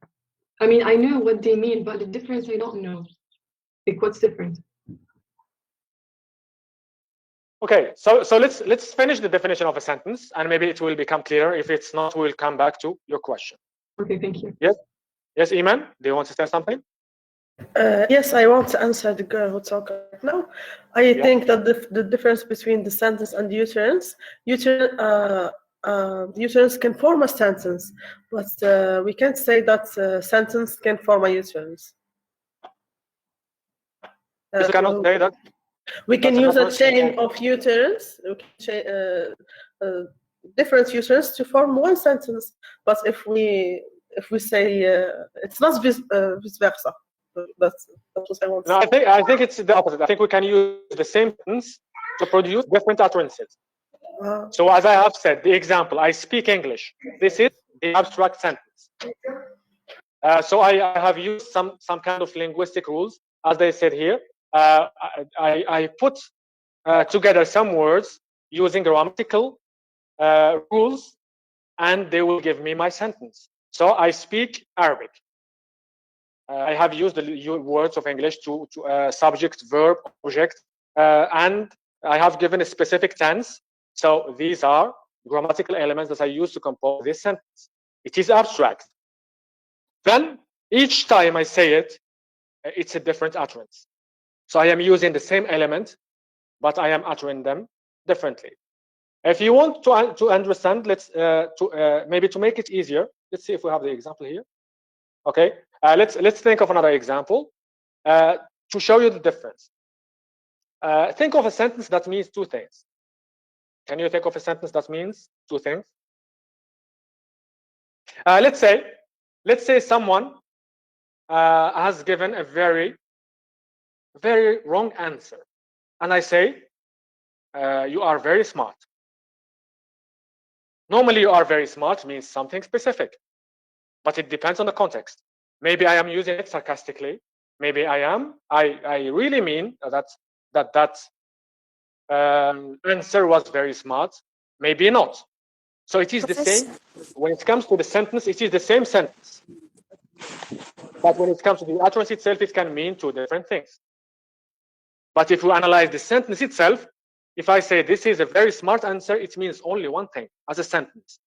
I mean, I know what they mean, but the difference I don't know. Like, what's different? Okay, so let's finish the definition of a sentence, and maybe it will become clearer. If it's not, we'll come back to your question. Okay, thank you. Yes, Iman, do you want to say something? Yes, I want to answer the girl who talked right now. I think that the difference between the sentence and the utterance can form a sentence, but we can't say that sentence can form a utterance. You cannot say that. We can use a chain of utterance, different utterance to form one sentence. But if we say it's not vice versa. That's what I want to say. No, I think it's the opposite. I think we can use the same sentence to produce different utterances. So as I have said, the example, I speak English. This is the abstract sentence. So I have used some kind of linguistic rules, as they said here. I put together some words using grammatical rules, and they will give me my sentence. So I speak Arabic. I have used the words of English to subject, verb, object, and I have given a specific tense. So these are grammatical elements that I use to compose this sentence. It is abstract. Then each time I say it, it's a different utterance. So I am using the same element, but I am uttering them differently. If you want to understand, let's maybe to make it easier. Let's see if we have the example here. Okay, let's think of another example to show you the difference. Think of a sentence that means two things. Can you think of a sentence that means two things? Let's say someone has given a very wrong answer, and I say you are very smart. Normally, you are very smart means something specific, but it depends on the context. Maybe I am using it sarcastically. Maybe I really mean that answer was very smart. Maybe not. So it is the same. When it comes to the sentence, it is the same sentence. But when it comes to the utterance itself, it can mean two different things. But if we analyze the sentence itself, if I say this is a very smart answer, it means only one thing as a sentence.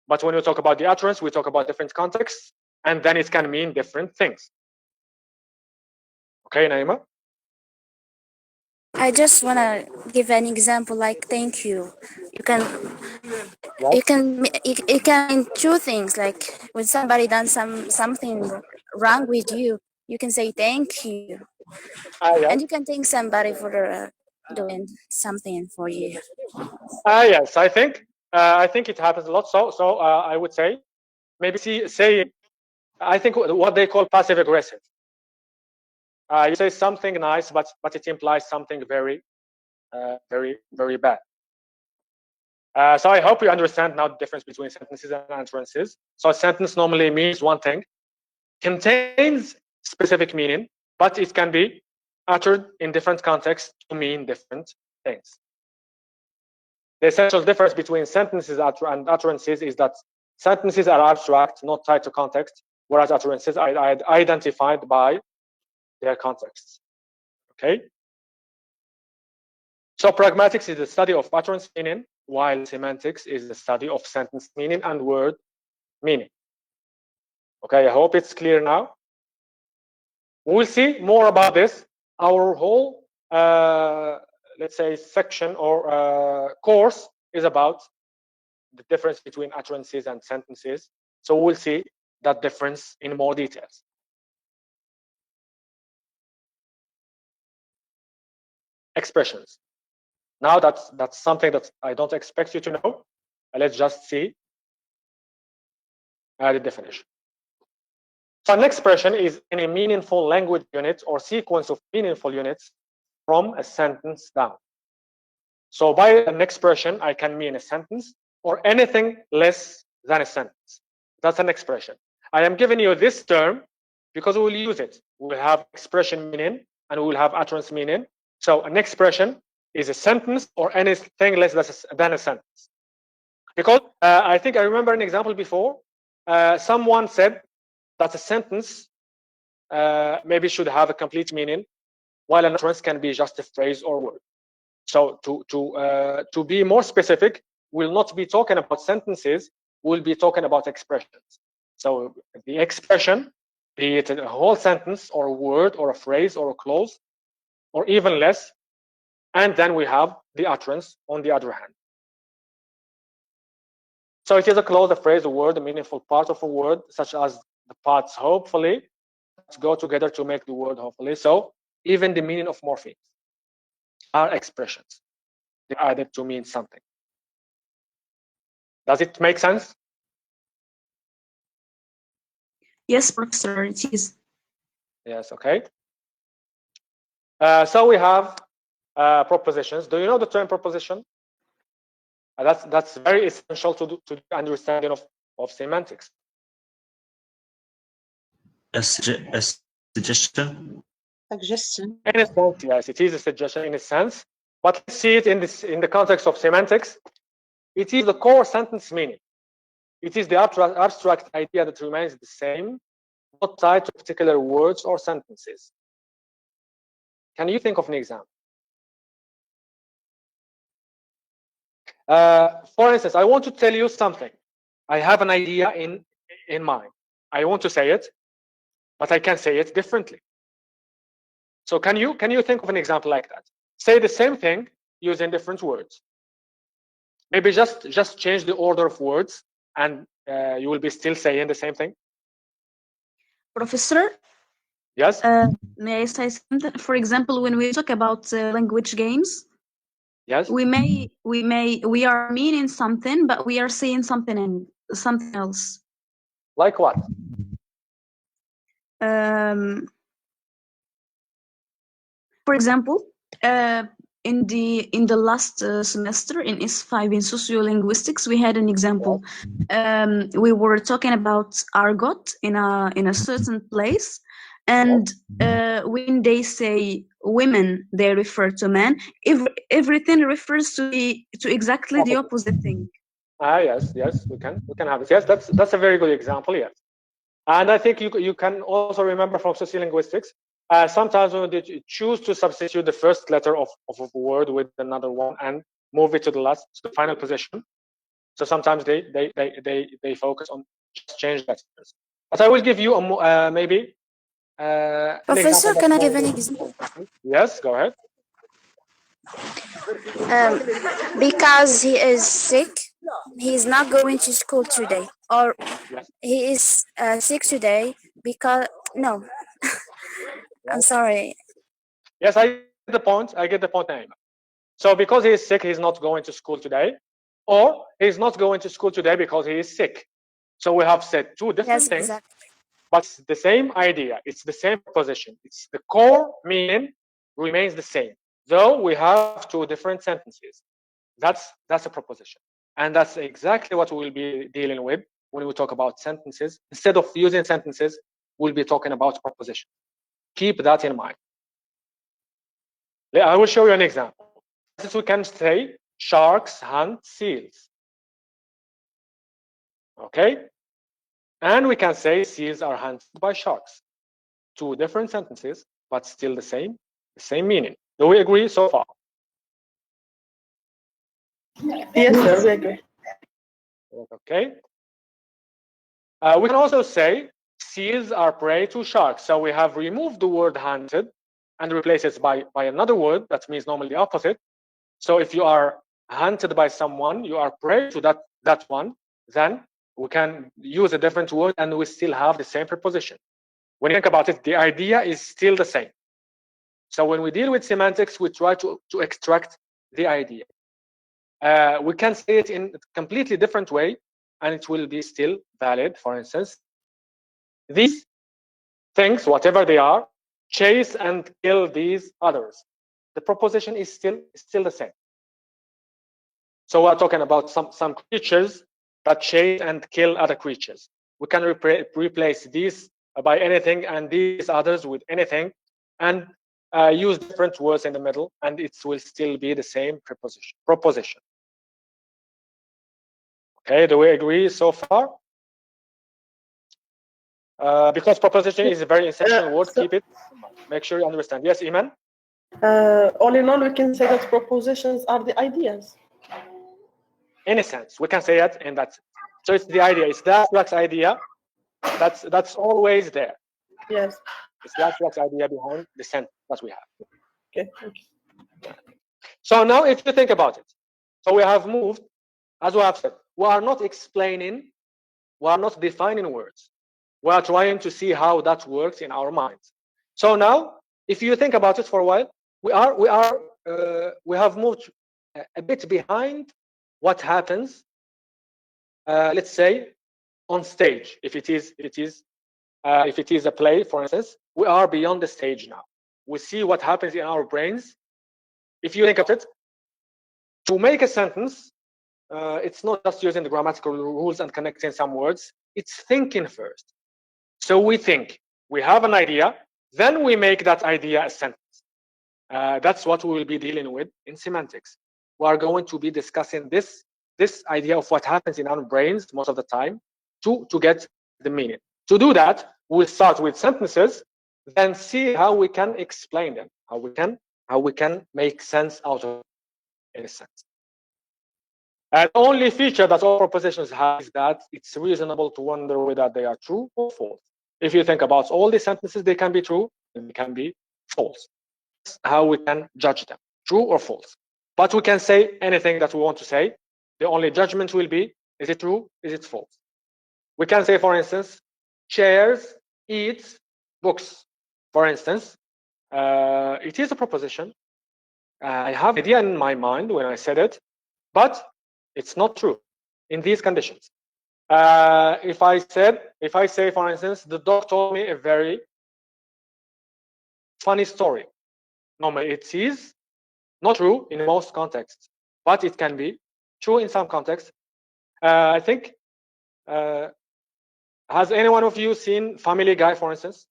But when we talk about the utterance, we talk about different contexts, and then it can mean different things. Okay, Naima? I just want to give an example like thank you. You can mean two things, like when somebody done something wrong with you, you can say thank you. Yes. And you can thank somebody for doing something for you. Yes, I think it happens a lot. So I would say maybe say I think what they call passive aggressive. You say something nice, but it implies something very bad. So I hope you understand now the difference between sentences and utterances. So a sentence normally means one thing, contains specific meaning, but it can be uttered in different contexts to mean different things. The essential difference between sentences and utterances is that sentences are abstract, not tied to context, whereas utterances are identified by their contexts. Okay? So pragmatics is the study of utterance meaning, while semantics is the study of sentence meaning and word meaning. Okay, I hope it's clear now. We'll see more about this. Our whole, let's say, section or course is about the difference between utterances and sentences. So we'll see that difference in more details. Expressions. Now that's something that I don't expect you to know. Let's just see the definition. So an expression is any meaningful language unit or sequence of meaningful units from a sentence down. So by an expression, I can mean a sentence or anything less than a sentence. That's an expression. I am giving you this term because we will use it. We'll have expression meaning and we will have utterance meaning. So an expression is a sentence or anything less than a sentence. Because I think I remember an example before. Someone said that a sentence maybe should have a complete meaning, while an utterance can be just a phrase or word. So to be more specific, we'll not be talking about sentences, we'll be talking about expressions. So the expression, be it a whole sentence or a word or a phrase or a clause, or even less, and then we have the utterance on the other hand. So it is a clause, a phrase, a word, a meaningful part of a word, such as the parts hopefully go together to make the word hopefully. So even the meaning of morphemes are expressions. They are added to mean something. Does it make sense? Yes, Professor, it is. Yes, okay. So we have propositions. Do you know the term proposition? That's very essential to the understanding of semantics. A suggestion. Suggestion. In a sense, yes, it is a suggestion in a sense, but let's see it in the context of semantics. It is the core sentence meaning. It is the abstract idea that remains the same, not tied to particular words or sentences. Can you think of an example? For instance, I want to tell you something. I have an idea in mind. I want to say it, but I can say it differently. So can you think of an example like that? Say the same thing using different words. Maybe just change the order of words, and you will be still saying the same thing. Professor? Yes? May I say something? For example, when we talk about language games, yes, we are meaning something, but we are saying something else. Like what? For example, in the last semester in S5 in sociolinguistics, we had an example. We were talking about argot in a certain place, and when they say women, they refer to men. Everything refers to exactly the opposite thing. Yes, we can have it. Yes, that's a very good example. Yes, and I think you can also remember from sociolinguistics. Sometimes when they choose to substitute the first letter of a word with another one and move it to the final position. So sometimes they focus on just change letters. But I will give you maybe Professor, can I give an example? Yes, go ahead. Because he is sick, he is not going to school today, or he is sick today because no. I'm sorry. Yes, I get the point. I get the point, Naima. So because he is sick, he's not going to school today, or he's not going to school today because he is sick. So we have said two different things, but it's the same idea. It's the same proposition. It's the core meaning remains the same, though we have two different sentences. That's a proposition, and that's exactly what we'll be dealing with when we talk about sentences. Instead of using sentences, we'll be talking about proposition. Keep that in mind. I will show you an example. This we can say sharks hunt seals. Okay? And we can say seals are hunted by sharks. Two different sentences, but still the same meaning. Do we agree so far? Yes, sir, we agree. Okay. We can also say seals are prey to sharks. So we have removed the word hunted and replaced it by another word that means normally the opposite. So if you are hunted by someone, you are prey to that one, then we can use a different word and we still have the same preposition. When you think about it, the idea is still the same. So when we deal with semantics, we try to extract the idea. We can say it in a completely different way, and it will be still valid. For instance, these things, whatever they are, chase and kill these others. The proposition is still the same. So we're talking about some creatures that chase and kill other creatures. We can replace these by anything and these others with anything, and use different words in the middle, and it will still be the same proposition. Okay, do we agree so far? Because proposition is a very essential word, keep it. Make sure you understand. Yes, Iman? All in all, we can say that propositions are the ideas. In a sense, we can say it in that sense. So it's the idea, it's the abstract idea that's always there. Yes. It's the abstract idea behind the sentence that we have. Okay, thank you. So now if you think about it, so we have moved, as we have said, we are not explaining, we are not defining words. We are trying to see how that works in our minds. So now, if you think about it for a while, we have moved a bit behind what happens, let's say, on stage. If it is a play, for instance, we are beyond the stage now. We see what happens in our brains if you think of it, to make a sentence, it's not just using the grammatical rules and connecting some words. It's thinking first. So we think, we have an idea, then we make that idea a sentence. That's what we will be dealing with in semantics. We are going to be discussing this idea of what happens in our brains most of the time to get the meaning. To do that, we'll start with sentences, then see how we can explain them, how we can make sense out of it, in a sense. And the only feature that all propositions have is that it's reasonable to wonder whether they are true or false. If you think about all the sentences, they can be true and they can be false. That's how we can judge them, true or false. But we can say anything that we want to say. The only judgment will be, is it true, is it false? We can say, for instance, chairs eats books. For instance, it is a proposition. I have an idea in my mind when I said it, but it's not true in these conditions. If I say, for instance, the dog told me a very funny story. Normally, it is not true in most contexts, but it can be true in some contexts. I think, has any one of you seen Family Guy, for instance?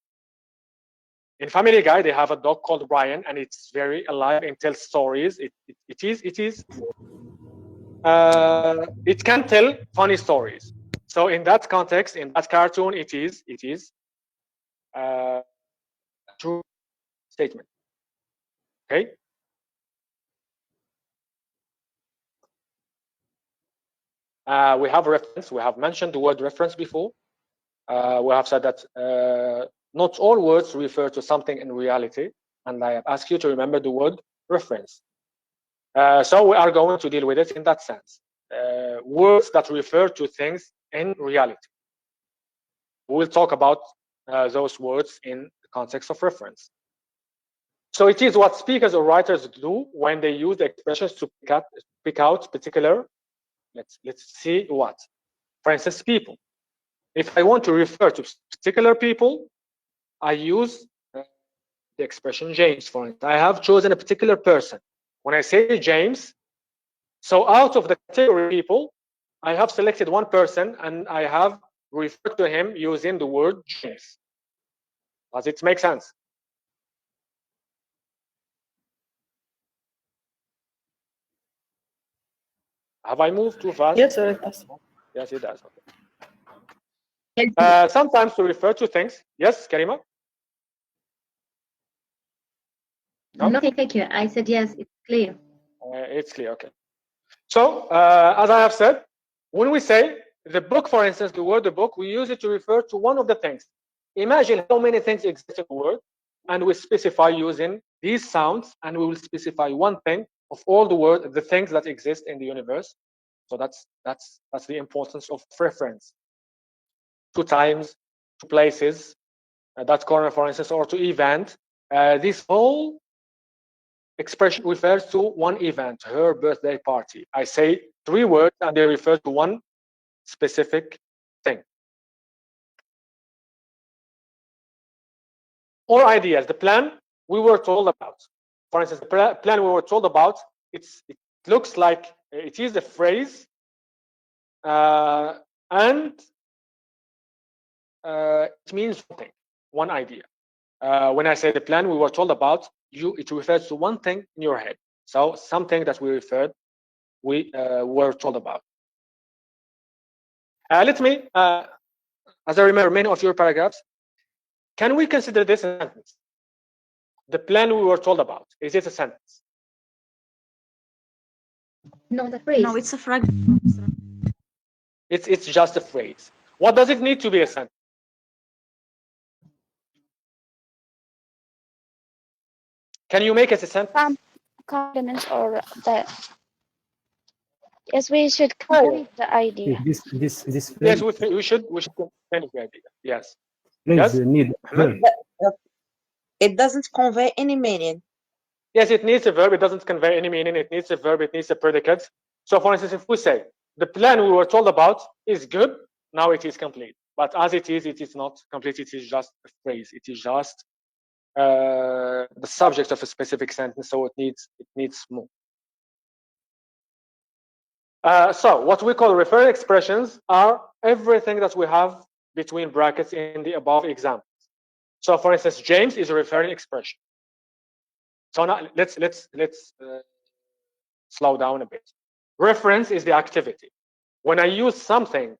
In Family Guy, they have a dog called Brian, and it's very alive and tells stories. It can tell funny stories. So in that context, in that cartoon, it is a true statement. Okay. We have reference. We have mentioned the word reference before. We have said that not all words refer to something in reality, and I have asked you to remember the word reference. So we are going to deal with it in that sense. Words that refer to things in reality. We will talk about those words in the context of reference. So it is what speakers or writers do when they use the expressions to pick out particular. Let's see what. For instance, people. If I want to refer to particular people, I use the expression James, for instance. I have chosen a particular person. When I say James, so out of the category people, I have selected one person and I have referred to him using the word James. Does it make sense? Have I moved too fast? Yes, sir, it does. Yes, it does. Okay. Sometimes to refer to things. Yes, Karima? No? Nothing, thank you. I said yes, it's clear. It's clear, okay. So, as I have said, when we say the book, for instance, the word the book, we use it to refer to one of the things. Imagine how many things exist in the word, and we specify using these sounds, and we will specify one thing of all the things that exist in the universe. So that's the importance of reference. To times, to places, that corner, for instance, or to event. This whole expression refers to one event, her birthday party. I say 3 words and they refer to one specific thing. Or ideas, the plan we were told about. For instance, the plan we were told about, it looks like it is a phrase, and it means something, one idea. When I say the plan we were told about, it refers to one thing in your head. So something that we were told about. Let me, as I remember many of your paragraphs, can we consider this a sentence? The plan we were told about, is it a sentence? No, the phrase. No, it's a fragment. It's just a phrase. What does it need to be a sentence? Can you make it a sentence? Some compliments or the. Yes, we should complete the idea. This Yes, we should complete the idea. Yes. phrase Yes? need verb. It doesn't convey any meaning. Yes, it needs a verb. It doesn't convey any meaning. It needs a verb. It needs a predicate. So, for instance, if we say the plan we were told about is good, now it is complete. But as it is not complete. It is just a phrase. It is just the subject of a specific sentence, so it needs more. So what we call referring expressions are everything that we have between brackets in the above examples. So for instance, James is a referring expression. So now let's slow down a bit. Reference is the activity. When I use something,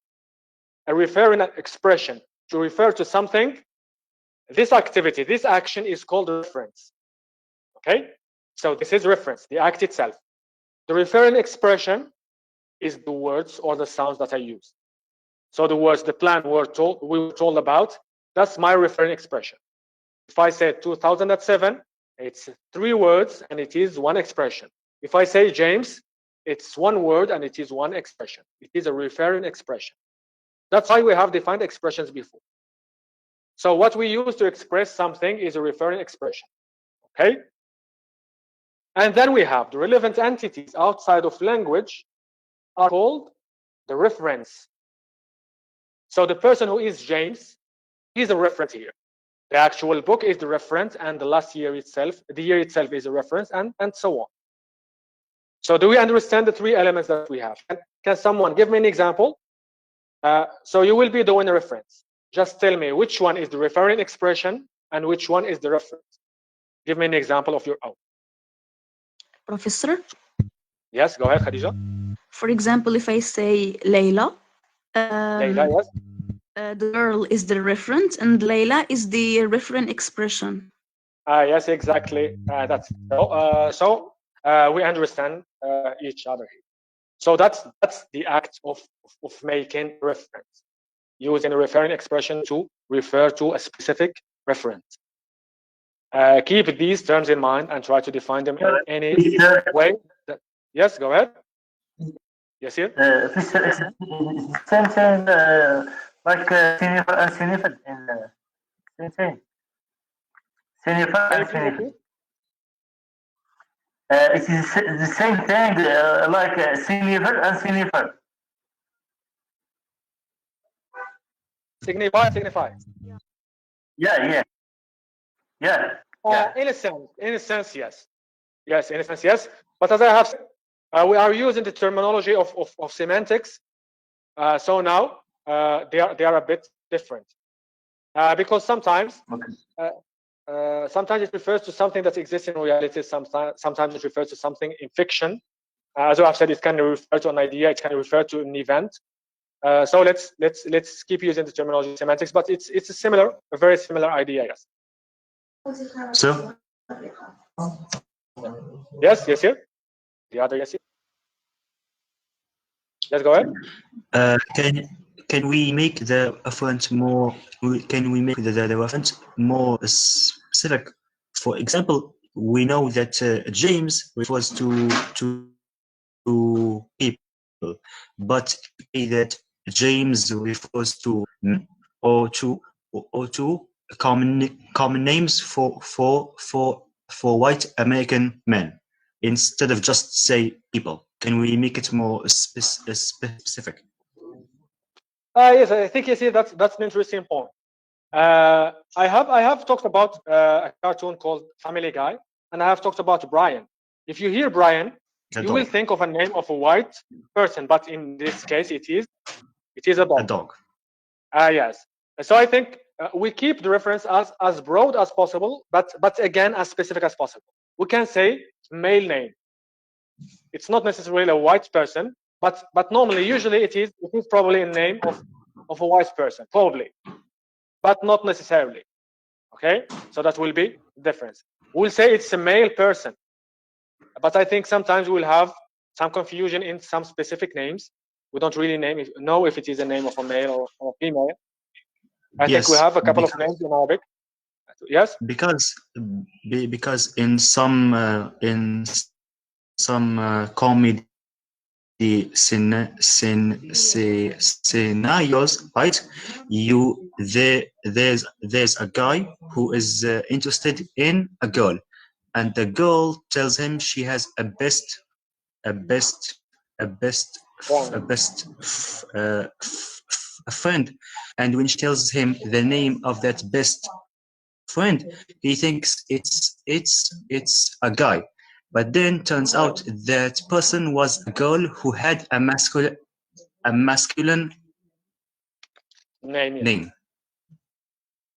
a referring expression, to refer to something, this activity, this action is called reference. Okay? So this is reference, the act itself. The referring expression is the words or the sounds that I use. So the words, the plan we were told about, that's my referring expression. If I say 2007, it's 3 words and it is 1 expression. If I say James, it's 1 word and it is 1 expression. It is a referring expression. That's why we have defined expressions before. So what we use to express something is a referring expression. Okay? And then we have the relevant entities outside of language are called the reference. So the person who is James is a reference here. The actual book is the reference, and the last year itself, the year itself is a reference, and so on. So do we understand the 3 elements that we have? Can someone give me an example? So you will be doing a reference. Just tell me which one is the referring expression and which one is the reference. Give me an example of your own. Professor? Yes, go ahead, Khadija. For example, if I say Layla, Layla, yes. The girl is the reference and Layla is the referent expression. Yes, exactly. That's so. We understand each other here. So that's the act of making reference, using a referring expression to refer to a specific reference. Keep these terms in mind and try to define them in any way. Yes, go ahead. Yes, here. Same thing like Sinifer and Sinifer in same thing. Sinifer and Sinifer. It is the same thing like Sinifer and Sinifer. Signify. Yeah. In a sense, yes. Yes, in a sense, yes. But as I have said, we are using the terminology of semantics. So now they are a bit different because sometimes it refers to something that exists in reality. Sometimes it refers to something in fiction. As I have said, it can refer to an idea. It can refer to an event. So let's keep using the terminology semantics, but it's a very similar idea. Yes. So Yes. The other yes. Let's go ahead. Can we make the reference more? Can we make the reference more specific? For example, we know that James refers to people, but that James refers to men or to common names for white American men instead of just say people. Can we make it more specific? Yes, I think you see that's an interesting point. I have talked about a cartoon called Family Guy, and I have talked about Brian. If you hear Brian, you will think of a name of a white person, but in this case, it is a dog. A dog. Yes. So I think we keep the reference as broad as possible, but again as specific as possible. We can say male name. It's not necessarily a white person, but normally, usually, it is probably a name of a white person, probably, but not necessarily. Okay, so that will be the difference. We'll say it's a male person, but I think sometimes we'll have some confusion in some specific names. We don't really know if it is a name of a male or a female. I think we have a couple of names in Arabic. Yes. Because in some comedy scenarios, right? There's a guy who is interested in a girl, and the girl tells him she has a friend, and when she tells him the name of that best friend, he thinks it's a guy, but then turns out that person was a girl who had a masculine name.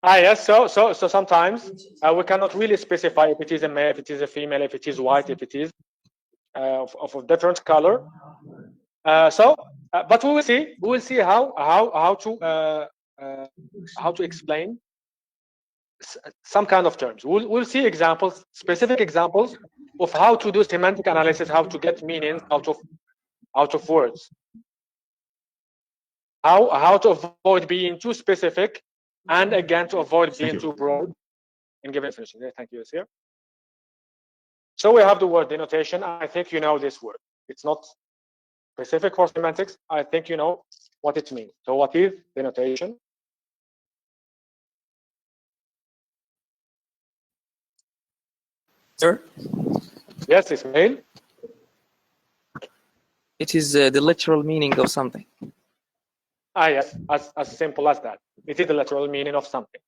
Yes. So sometimes we cannot really specify if it is a male, if it is a female, if it is white, if it is of a different color. But we will see. We will see how to explain some kind of terms. We'll see examples, specific examples of how to do semantic analysis, how to get meanings out of words, how to avoid being too specific, and again to avoid being too broad in giving definition. Thank you, Sir. So we have the word denotation. I think you know this word. It's not specific for semantics. I think you know what it means. So what is denotation? Sir? Yes, Ismail. It is the literal meaning of something. Yes, as simple as that. It is the literal meaning of something.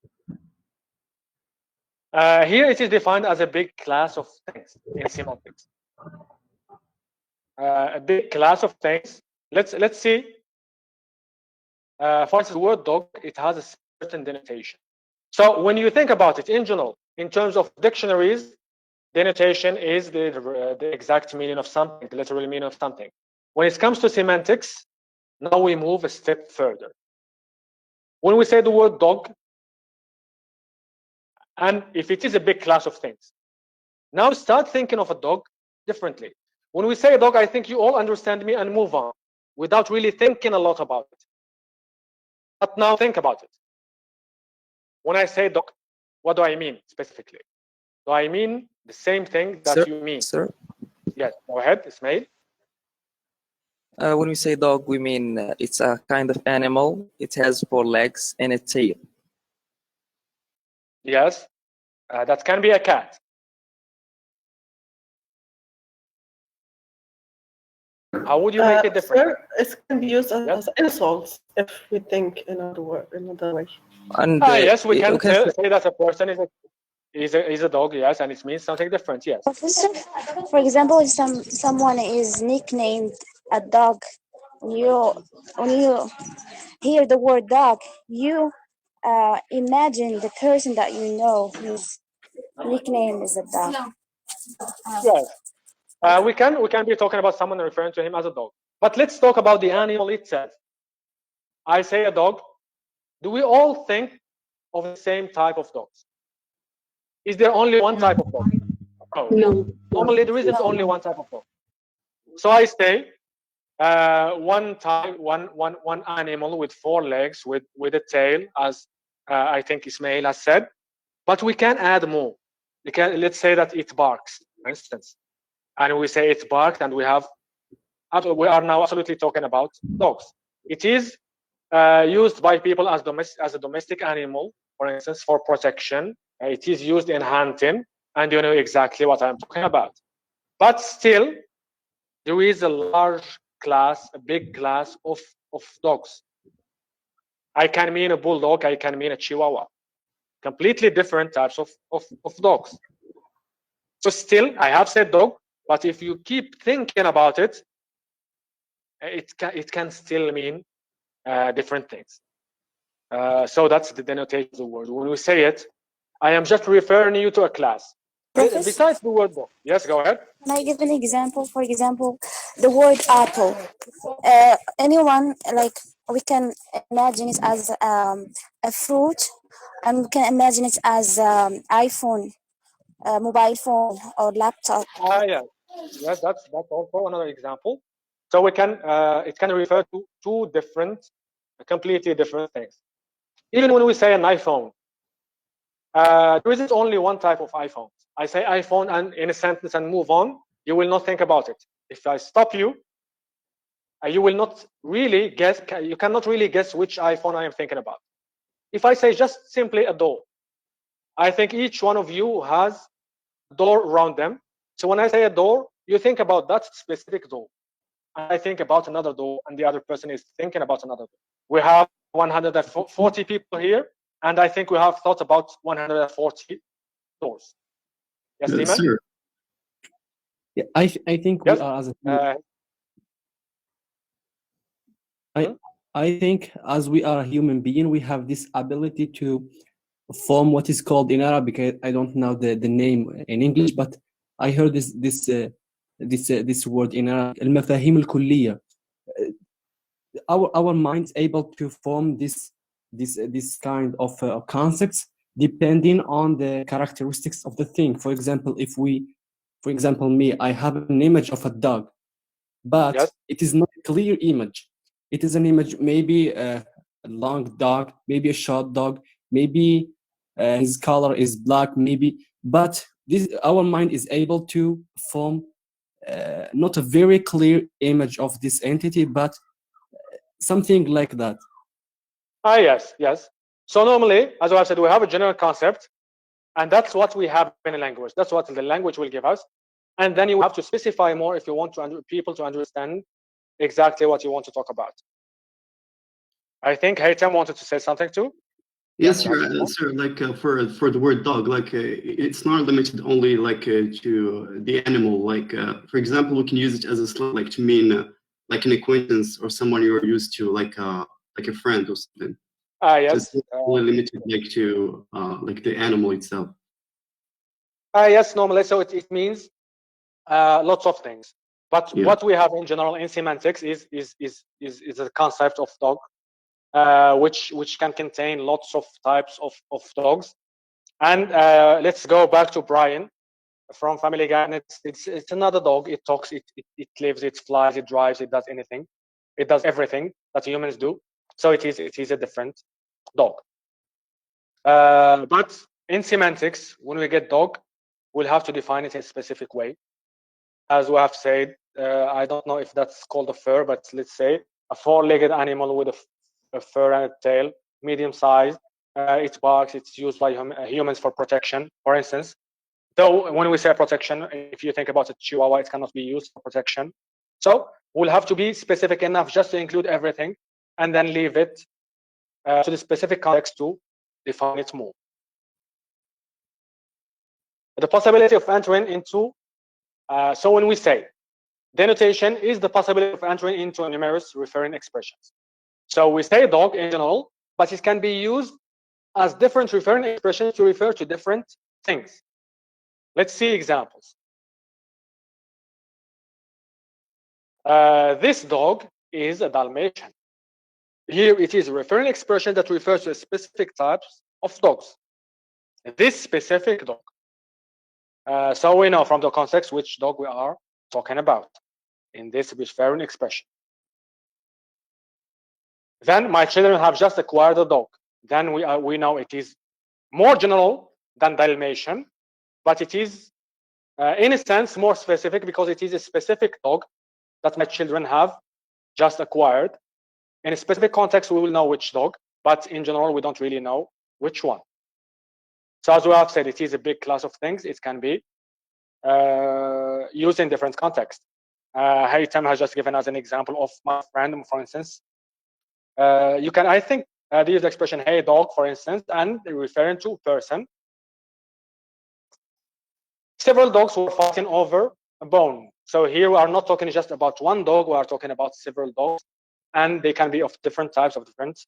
Here it is defined as a big class of things in semantics. A big class of things. Let's see. For instance, the word dog, it has a certain denotation. So when you think about it in general, in terms of dictionaries, denotation is the exact meaning of something, the literal meaning of something. When it comes to semantics, now we move a step further. When we say the word dog, and if it is a big class of things, now start thinking of a dog differently. When we say dog, I think you all understand me and move on without really thinking a lot about it. But now think about it. When I say dog, what do I mean specifically? Do I mean the same thing that you mean? Sir? Yes, go ahead, Ismail. When we say dog, we mean it's a kind of animal. It has 4 legs and a tail. Yes, that can be a cat. How would you make it different? Sir, it can be used as insults if we think another way. And yes, we can say that a person is a dog, yes, and it means something different, yes. Professor, for example, if someone is nicknamed a dog, when you hear the word dog, you imagine the person that you know whose nickname is a dog. Yes, we can be talking about someone referring to him as a dog. But let's talk about the animal itself. I say a dog. Do we all think of the same type of dogs? Is there only one type of dog? No. Normally, there isn't only one type of dog. So I say one animal with 4 legs with a tail, as I think Ismail has said. But we can add more. Let's say that it barks, for instance, and we say it barks, and we are now absolutely talking about dogs. It is used by people as a domestic animal, for instance, for protection. It is used in hunting, and you know exactly what I'm talking about. But still, there is a large class, a big class of dogs. I can mean a bulldog, I can mean a chihuahua. Completely different types of dogs. So still, I have said dog, but if you keep thinking about it, it can still mean different things. So that's the denotation of the word. When we say it, I am just referring you to a class. Besides the word dog. Yes, go ahead. Can I give an example? For example, the word apple. Anyone, like, we can imagine it as a fruit, and we can imagine it as iPhone, mobile phone, or laptop. Yeah. Yes, that's also another example. So we can it can refer to 2 different, completely different things. Even when we say an iPhone, there isn't only one type of iPhone. I say iPhone and in a sentence and move on. You will not think about it. If I stop you, you will not really guess. You cannot really guess which iPhone I am thinking about. If I say just simply a door, I think each one of you has a door around them. So when I say a door, you think about that specific door. I think about another door, and the other person is thinking about another door. We have 140 people here. and I think we have thought about 140 doors. Yes, Liman? Sir. Yeah, I think Yes? we are as a I think as we are a human being, we have this ability to form what is called in Arabic. I don't know the name in English, but I heard this word in Arabic, المفاهيم الكلية. Our mind's able to form this kind of concepts depending on the characteristics of the thing. For example, for example, me, I have an image of a dog, but yes. It is not a clear image. It is an image, maybe a long dog, maybe a short dog, maybe his color is black, maybe. But our mind is able to form not a very clear image of this entity, but something like that. Yes, yes. So normally, as I said, we have a general concept, and that's what we have in a language. That's what the language will give us. And then you have to specify more if you want people to understand exactly what you want to talk about. I think Haytham wanted to say something too. Yes, sir. Sir, like for the word dog, like it's not limited only like to the animal. Like for example, we can use it as a slang, like to mean like an acquaintance or someone you're used to, like a friend or something. Yes. So it's not only limited like to like the animal itself. Yes, normally. So it means lots of things. But what we have in general in semantics is a concept of dog, which can contain lots of types of dogs. And let's go back to Brian from Family Guy. And it's another dog. It talks, it lives, it flies, it drives, it does anything. It does everything that humans do. So it is a different dog. But in semantics, when we get dog, we'll have to define it in a specific way. As we have said, I don't know if that's called a fur, but let's say a four-legged animal with a fur and a tail, medium size. It barks. It's used by humans for protection, for instance. Though when we say protection, if you think about a Chihuahua, it cannot be used for protection. So we'll have to be specific enough just to include everything, and then leave it to the specific context to define it more. The possibility of entering into, so when we say denotation is the possibility of entering into numerous referring expressions. So we say dog in general, but it can be used as different referring expressions to refer to different things. Let's see examples. This dog is a Dalmatian. Here it is a referring expression that refers to specific types of dogs. This specific dog. So we know from the context which dog we are talking about in this referring expression. Then my children have just acquired a dog. Then we know it is more general than Dalmatian, but it is in a sense more specific because it is a specific dog that my children have just acquired. In a specific context, we will know which dog, but in general, we don't really know which one. So as we have said, it is a big class of things. It can be used in different contexts. Haytham has just given us an example of my friend, for instance. You can, I think, use the expression "hey dog," for instance, and referring to person. Several dogs were fighting over a bone. So here we are not talking just about one dog. We are talking about several dogs, and they can be of different types, of different.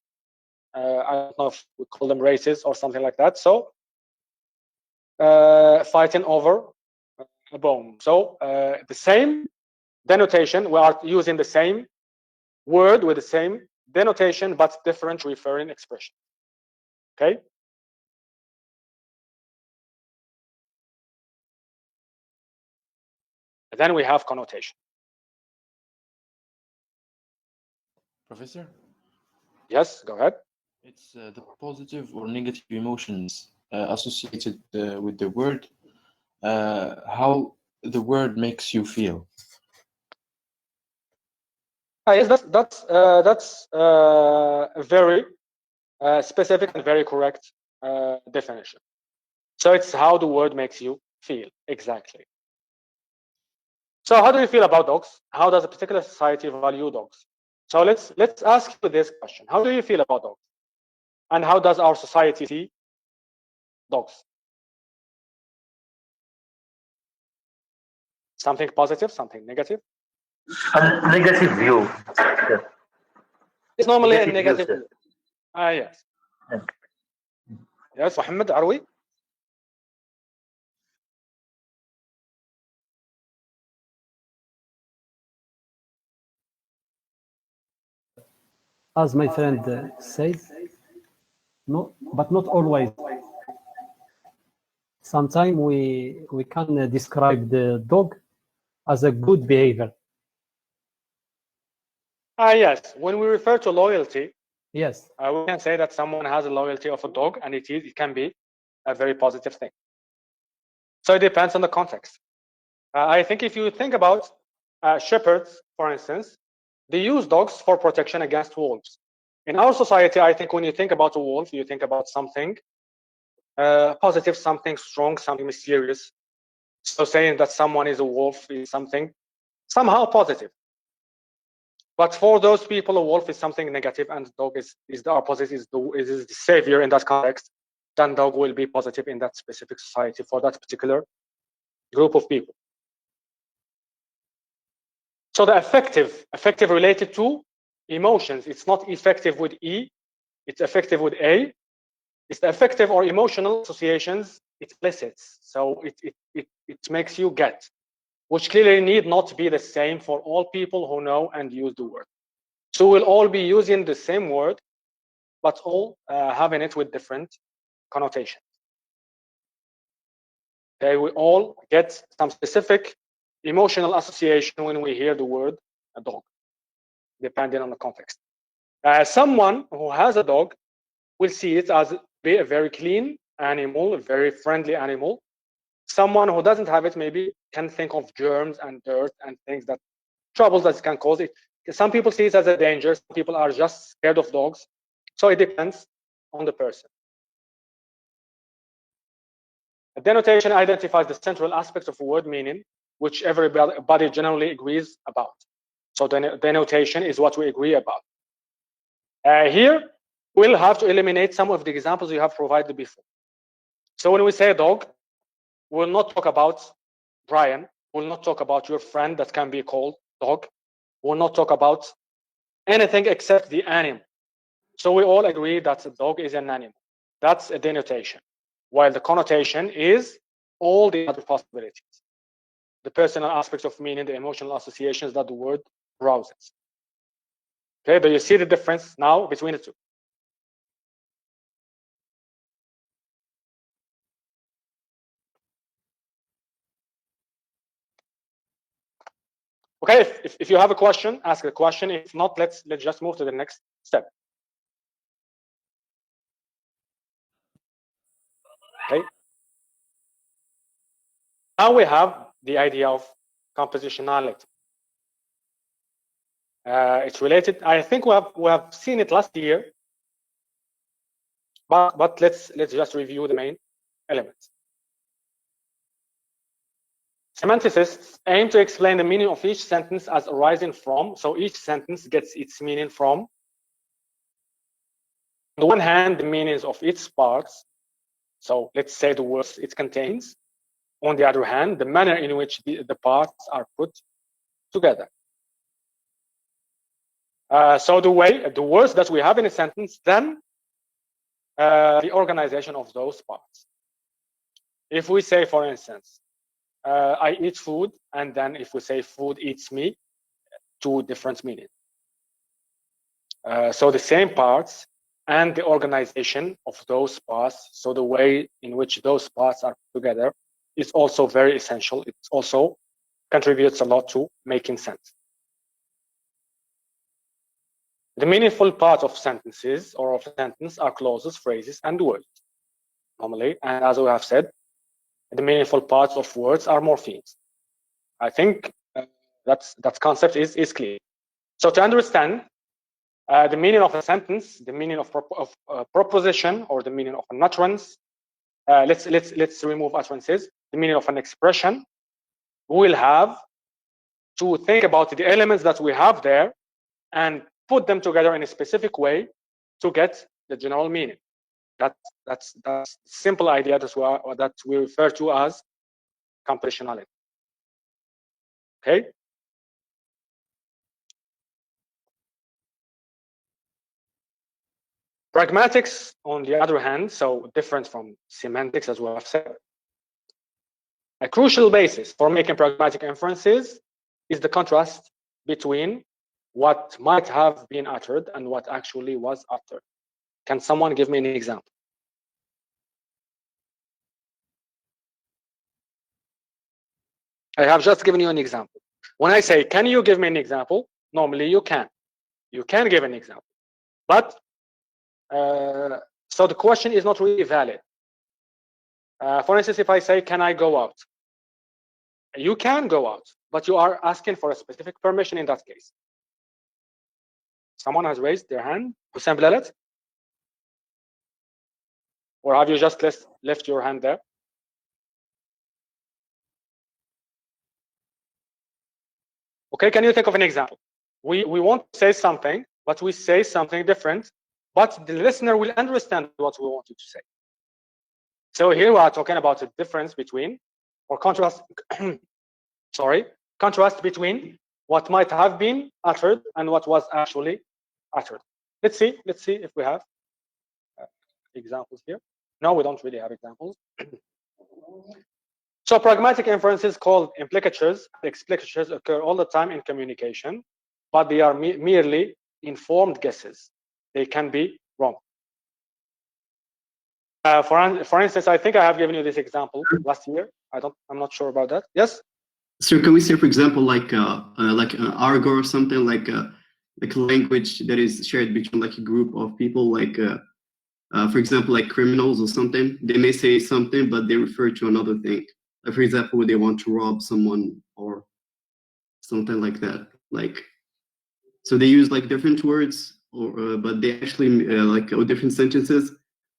I don't know if we call them races or something like that. So fighting over a bone. So the same denotation, we are using the same word with the same denotation, but different referring expression. Okay. And then we have connotation. Professor? Yes, go ahead. It's the positive or negative emotions associated with the word, how the word makes you feel. Yes, that's a very specific and very correct definition. So it's how the word makes you feel, exactly. So how do you feel about dogs? How does a particular society value dogs? So let's ask you this question: how do you feel about dogs? And how does our society see dogs? Something positive, something negative? A negative view. Yes. It's normally a Negative negative view, view. Yes. Yes. Yes, Mohammed Arwi? As my friend said, no, but not always. Sometimes we can describe the dog as a good behavior. Yes. When we refer to loyalty, yes, we can say that someone has a loyalty of a dog, and it can be a very positive thing. So it depends on the context. I think if you think about shepherds, for instance, they use dogs for protection against wolves. In our society, I think when you think about a wolf, you think about something positive, something strong, something mysterious. So saying that someone is a wolf is something somehow positive. But for those people, a wolf is something negative, and the dog is the opposite, is the savior in that context. Then dog will be positive in that specific society for that particular group of people. So the effective related to emotions. It's not effective with E, it's effective with A. It's the affective or emotional associations it elicits. So it makes you get, which clearly need not be the same for all people who know and use the word. So we'll all be using the same word, but all having it with different connotations. Okay, we all get some specific emotional association when we hear the word a dog, depending on the context. Someone who has a dog will see it as a very clean animal, a very friendly animal. Someone who doesn't have it maybe can think of germs and dirt and things that troubles that can cause it. Some people see it as a danger. Some people are just scared of dogs. So it depends on the person. A denotation identifies the central aspects of a word meaning, which everybody generally agrees about. So the denotation is what we agree about. Here, we'll have to eliminate some of the examples you have provided before. So when we say dog, we'll not talk about Brian. We'll not talk about your friend that can be called dog. We'll not talk about anything except the animal. So we all agree that a dog is an animal. That's a denotation. While the connotation is all the other possibilities. The personal aspects of meaning, the emotional associations that the word rouses. Okay, do you see the difference now between the two? Okay, if you have a question, ask a question. If not, let's just move to the next step. Okay. Now we have the idea of compositionality. It's related. I think we have seen it last year, but let's just review the main elements. Semanticists aim to explain the meaning of each sentence as arising from. So each sentence gets its meaning from. On the one hand, the meanings of its parts. So let's say the words it contains. On the other hand, the manner in which the parts are put together. So the words that we have in a sentence, then the organization of those parts. If we say, for instance, I eat food, and then if we say food eats me, two different meanings. So the same parts and the organization of those parts, so the way in which those parts are put together is also very essential. It also contributes a lot to making sense. The meaningful part of sentences or of a sentence are clauses, phrases, and words, normally. And as we have said, the meaningful parts of words are morphemes. I think that concept is clear. So to understand the meaning of a sentence, the meaning of proposition, or the meaning of an utterance, let's remove utterances. The meaning of an expression, we will have to think about the elements that we have there and put them together in a specific way to get the general meaning. That's simple idea that we refer to as compositionality. Okay. Pragmatics, on the other hand, so different from semantics, as we have said. A crucial basis for making pragmatic inferences is the contrast between what might have been uttered and what actually was uttered. Can someone give me an example? I have just given you an example. When I say, can you give me an example? Normally you can. You can give an example. But, so the question is not really valid. For instance, if I say, can I go out? You can go out, but you are asking for a specific permission in that case. Someone has raised their hand. Hussein Bilalet? Or have you just left your hand there? Okay, can you think of an example? We want to say something, but we say something different, but the listener will understand what we want you to say. So here we are talking about a difference between, or contrast, sorry, contrast between what might have been uttered and what was actually uttered. Let's see if we have examples here. No, we don't really have examples. So pragmatic inferences called implicatures and explicatures occur all the time in communication, but they are merely informed guesses. They can be wrong. For instance, I think I have given you this example last year. I'm not sure about that. Yes. So can we say, for example, like an argot or something, like a language that is shared between like a group of people, like for example, like criminals or something? They may say something, but they refer to another thing. Like, for example, they want to rob someone or something like that. Like, so they use like different words, or but they actually like different sentences,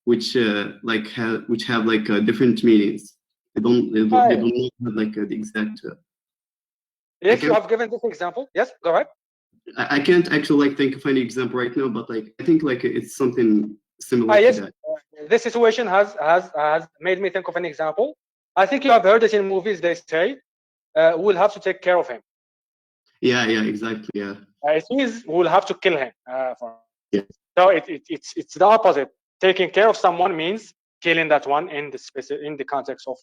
which have like different meanings. They don't have like the exact. Yes, you have given this example. Yes, go ahead. I can't actually like think of any example right now, but like I think like it's something similar to yes, that. This situation has made me think of an example. I think you have heard it in movies. They say, "We'll have to take care of him." Yeah, exactly. Yeah. It means we'll have to kill him. Yeah. So it's the opposite. Taking care of someone means killing that one in the context of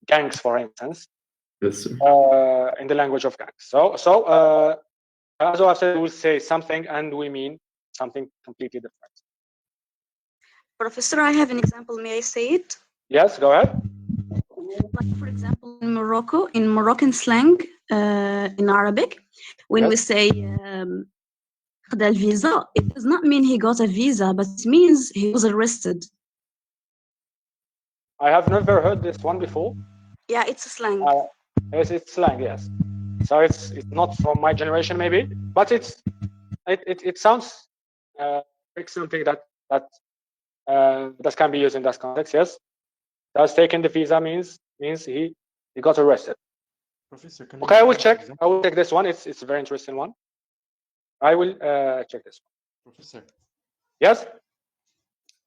gangs, for instance. Yes, sir. In the language of gangs. So as I said, we'll say something and we mean something completely different. Professor, I have an example. May I say it? Yes, go ahead. Like, for example, in Morocco, in Moroccan slang, in Arabic, when we say خد visa, it does not mean he got a visa, but it means he was arrested. I have never heard this one before. Yeah, it's a slang. Yes, it's slang. Yes, so it's not from my generation maybe, but it sounds like something that can be used in that context. Yes, that's taking the visa means he got arrested. Professor, Okay, I will check. I will check this one. It's a very interesting one. I will check this one. Professor. Yes.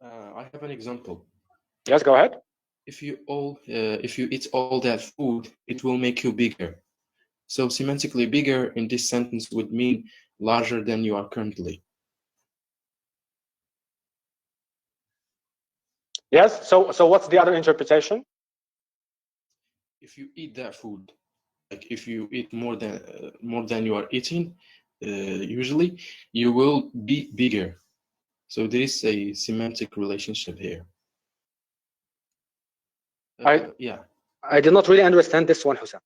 I have an example. Yes, go ahead. If you eat all that food, it will make you bigger. So semantically, bigger in this sentence would mean larger than you are currently. Yes. So what's the other interpretation? If you eat that food, like if you eat more than you are eating, usually you will be bigger. So there is a semantic relationship here. I did not really understand this one, Hussein.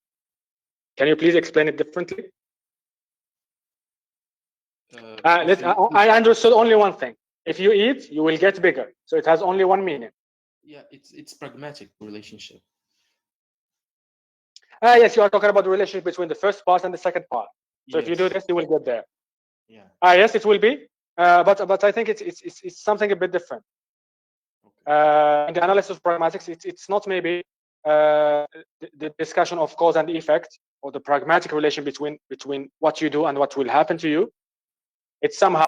Can you please explain it differently? I understood only one thing. If you eat, you will get bigger. So it has only one meaning. Yeah, it's pragmatic relationship. Yes, you are talking about the relationship between the first part and the second part. So if you do this, you will get there. Yeah. Yes, it will be. But I think it's something a bit different. In the analysis of pragmatics, it's not maybe the discussion of cause and effect or the pragmatic relation between what you do and what will happen to you. It's somehow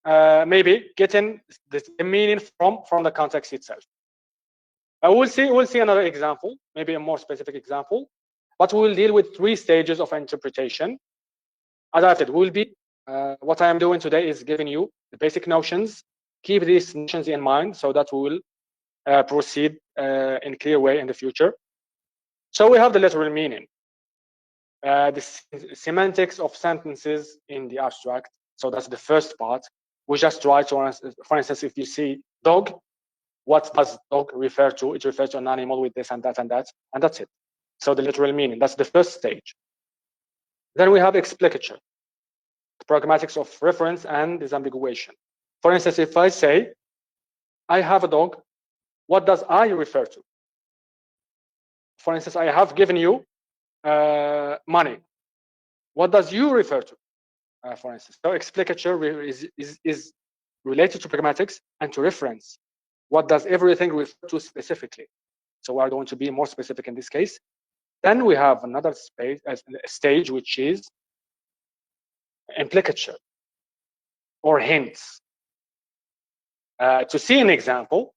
maybe getting the meaning from the context itself. We'll see another example, maybe a more specific example, but we will deal with 3 stages of interpretation. As I said, what I am doing today is giving you the basic notions. Keep these notions in mind so that we will proceed in a clear way in the future. So we have the literal meaning, the semantics of sentences in the abstract. So that's the first part. We just try to, for instance, if you see dog, what does dog refer to? It refers to an animal with this and that and that, and that's it. So the literal meaning, that's the first stage. Then we have explicature, the pragmatics of reference and disambiguation. For instance, if I say, I have a dog, what does I refer to? For instance, I have given you money. What does you refer to? For instance, so explicature is related to pragmatics and to reference. What does everything refer to specifically? So we are going to be more specific in this case. Then we have another stage, which is implicature or hints. To see an example,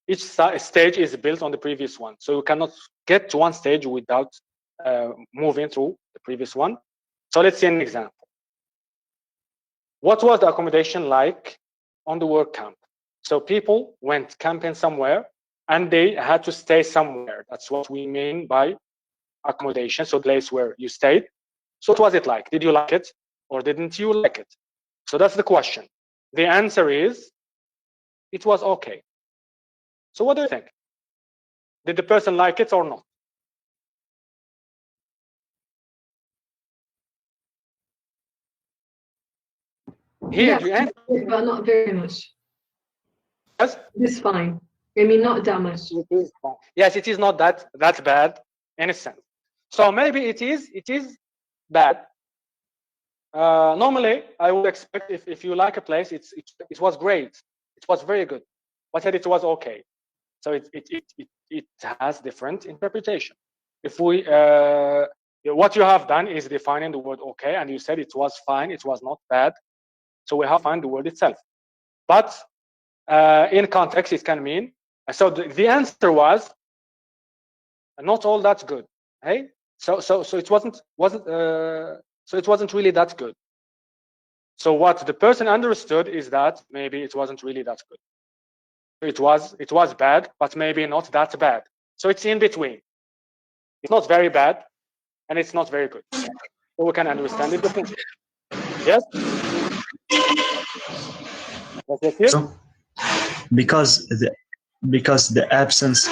each stage is built on the previous one. So you cannot get to one stage without moving through the previous one. So let's see an example. What was the accommodation like on the work camp? So people went camping somewhere and they had to stay somewhere. That's what we mean by accommodation, so place where you stayed. So what was it like? Did you like it or didn't you like it? So that's the question. The answer is, it was okay. So what do you think? Did the person like it or not? Here, Yeah, but not very much. Yes? It's fine. I mean, not that much. Yes, it is not that bad in a sense. So maybe it is bad. Normally, I would expect if you like a place, it was great. It was very good. But said it was okay. So it has different interpretation. If we what you have done is defining the word okay, and you said it was fine, it was not bad. So we have defined the word itself. But in context, it can mean. So the answer was not all that good. Hey, so it wasn't so it wasn't really that good. So what the person understood is that maybe it wasn't really that good. It was bad, but maybe not that bad. So it's in between. It's not very bad, and it's not very good. So we can understand it differently. Yes. So, because the absence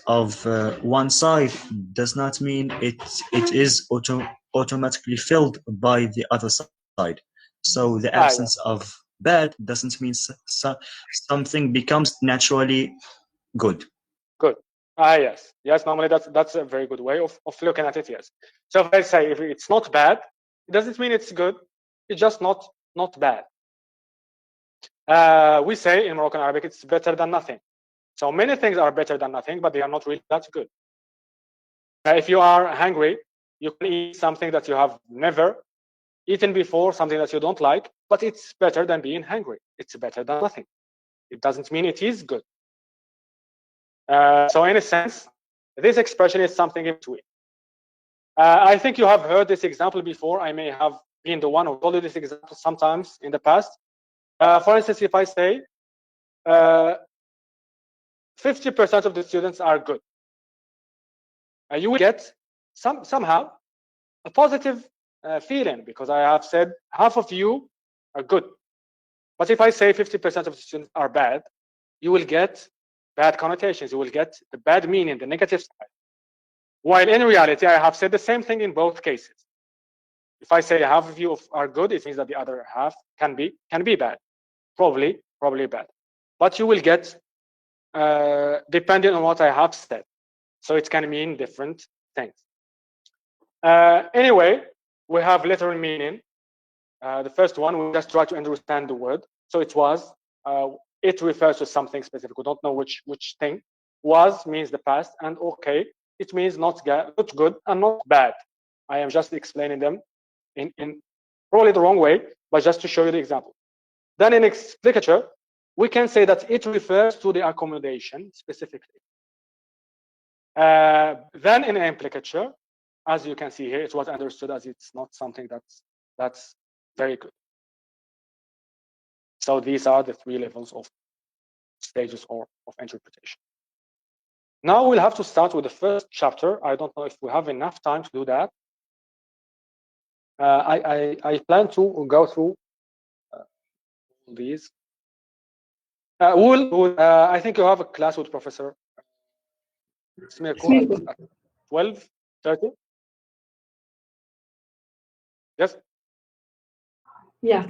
of one side does not mean it is automatically filled by the other side. So the absence of bad doesn't mean something becomes naturally good. Good. Yes. Normally that's a very good way of looking at it. Yes. So if I say if it's not bad, it doesn't mean it's good. It's just not bad. We say in Moroccan Arabic it's better than nothing. So many things are better than nothing, but they are not really that good. If you are hungry, you can eat something that you have never eaten before, something that you don't like, but it's better than being hungry. It's better than nothing. It doesn't mean it is good. So in a sense, this expression is something in between. I think you have heard this example before. I may have been the one who told you this example sometimes in the past. For instance, if I say 50% of the students are good, you will get somehow a positive feeling because I have said half of you are good. But if I say 50% of the students are bad, you will get bad connotations. You will get the bad meaning, the negative side. While in reality, I have said the same thing in both cases. If I say half of you are good, it means that the other half can be bad, probably bad. But you will get depending on what I have said. So it can mean different things. Anyway, we have literal meaning. The first one, we just try to understand the word. So it refers to something specific. We don't know which thing. Was means the past, and okay, it means not good and not bad. I am just explaining them in probably the wrong way, but just to show you the example. Then in explicature, we can say that it refers to the accommodation specifically. Then in implicature, as you can see here, it was understood as it's not something that's very good. So these are the 3 levels of stages or of interpretation. Now we'll have to start with the first chapter. I don't know if we have enough time to do that. I plan to go through these. I think you have a class with Professor Smirko at 12:30. Yes. Yeah.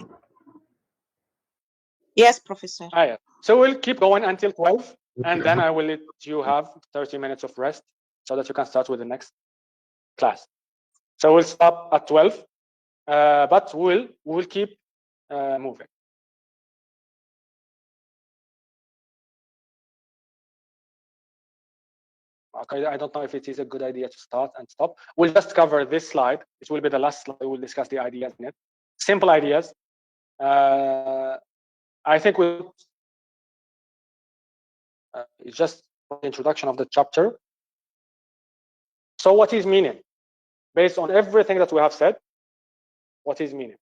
Yes, Professor. Yeah. So we'll keep going until 12, and then I will let you have 30 minutes of rest so that you can start with the next class. So we'll stop at 12, but we'll keep moving. Okay, I don't know if it is a good idea to start and stop. We'll just cover this slide. It will be the last slide. We'll discuss the ideas in it. Simple ideas. I think it's just the introduction of the chapter. So what is meaning? Based on everything that we have said, what is meaning?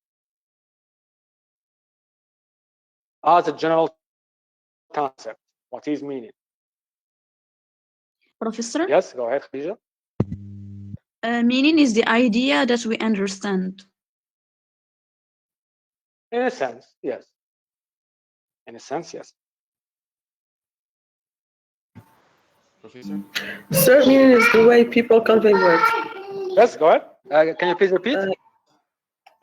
As a general concept, what is meaning? Professor? Yes, go ahead, Khadija. Meaning is the idea that we understand. In a sense, yes. In a sense, yes. Professor? Sir, meaning is the way people convey words. Yes, go ahead. Can you please repeat?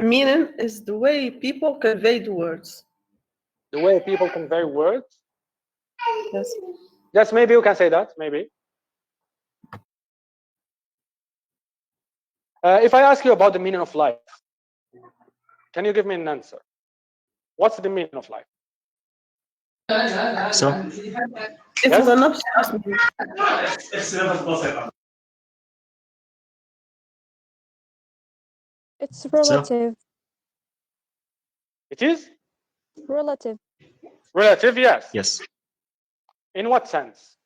Meaning is the way people convey the words. The way people convey words? Yes. Yes, maybe you can say that, maybe. If I ask you about the meaning of life, can you give me an answer? What's the meaning of life? So, It is an abstract meaning. It's relative. It is? Relative. Relative, yes. Yes. In what sense?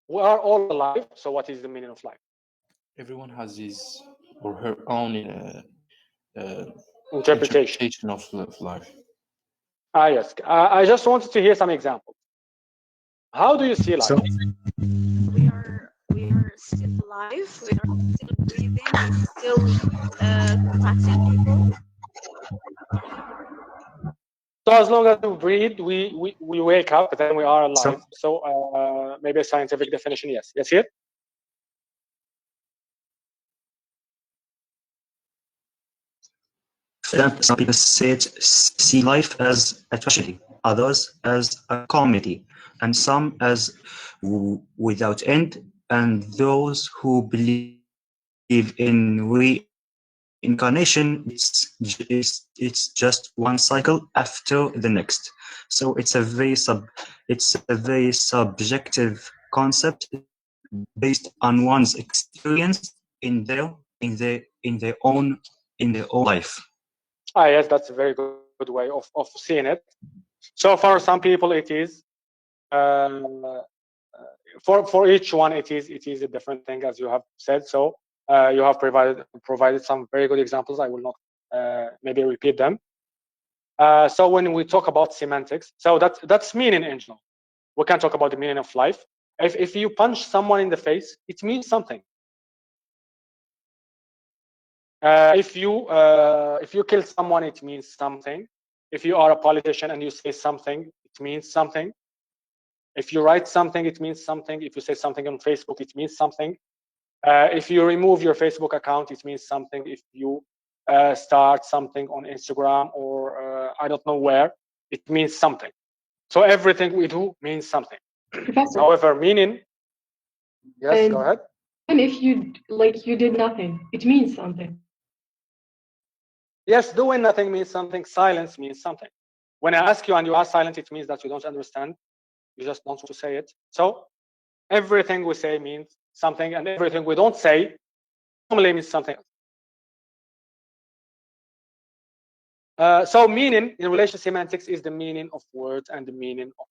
We are all alive, so what is the meaning of life? Everyone has his or her own interpretation of life. Yes. I just wanted to hear some examples. How do you see life? We are still alive. We are still breathing. We're still contacting people. So as long as we breathe, we wake up, then we are alive. So maybe a scientific definition, yes. Yes, here? Some people see life as a tragedy, others as a comedy, and some as without end, and those who believe in reincarnation, it's just one cycle after the next. So it's a very subjective concept based on one's experience in their own life. Yes, that's a very good way of seeing it. So for some people, it is for each one, it is a different thing, as you have said. So you have provided some very good examples. I will not maybe repeat them. So when we talk about semantics, so that's meaning in general. We can talk about the meaning of life. If you punch someone in the face, it means something. If you kill someone, it means something. If you are a politician and you say something, it means something. If you write something, it means something. If you say something on Facebook, it means something. If you remove your Facebook account, it means something. If you start something on Instagram or I don't know where, it means something. So everything we do means something. Professor. However, meaning. Yes, go ahead. And if you did nothing, it means something. Yes, doing nothing means something. Silence means something. When I ask you and you are silent, it means that you don't understand. You just don't want to say it. So everything we say means something, and everything we don't say normally means something else. So meaning in relation to semantics is the meaning of words and the meaning of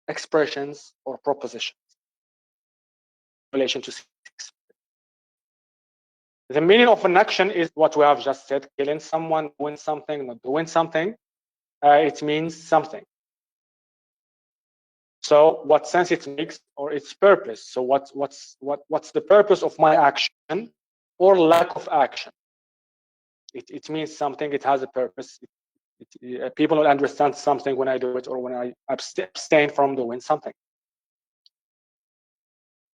expressions or propositions in relation to semantics. The meaning of an action is what we have just said: killing someone, doing something, not doing something. It means something. So what sense it makes or its purpose. So what's the purpose of my action or lack of action? It means something. It has a purpose. People will understand something when I do it or when I abstain from doing something.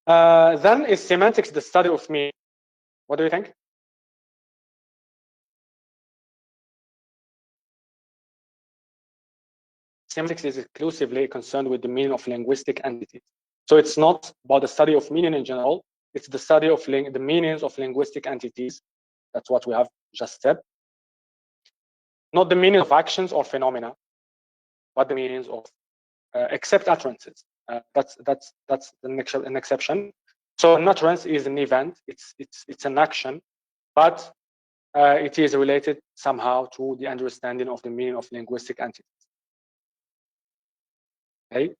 Then is semantics the study of meaning? What do you think? Semantics is exclusively concerned with the meaning of linguistic entities. So it's not about the study of meaning in general. It's the study of the meanings of linguistic entities. That's what we have just said. Not the meaning of actions or phenomena, but the meanings of except utterances. That's an exception. So an utterance is an event. It's an action, but it is related somehow to the understanding of the meaning of linguistic entities. Okay.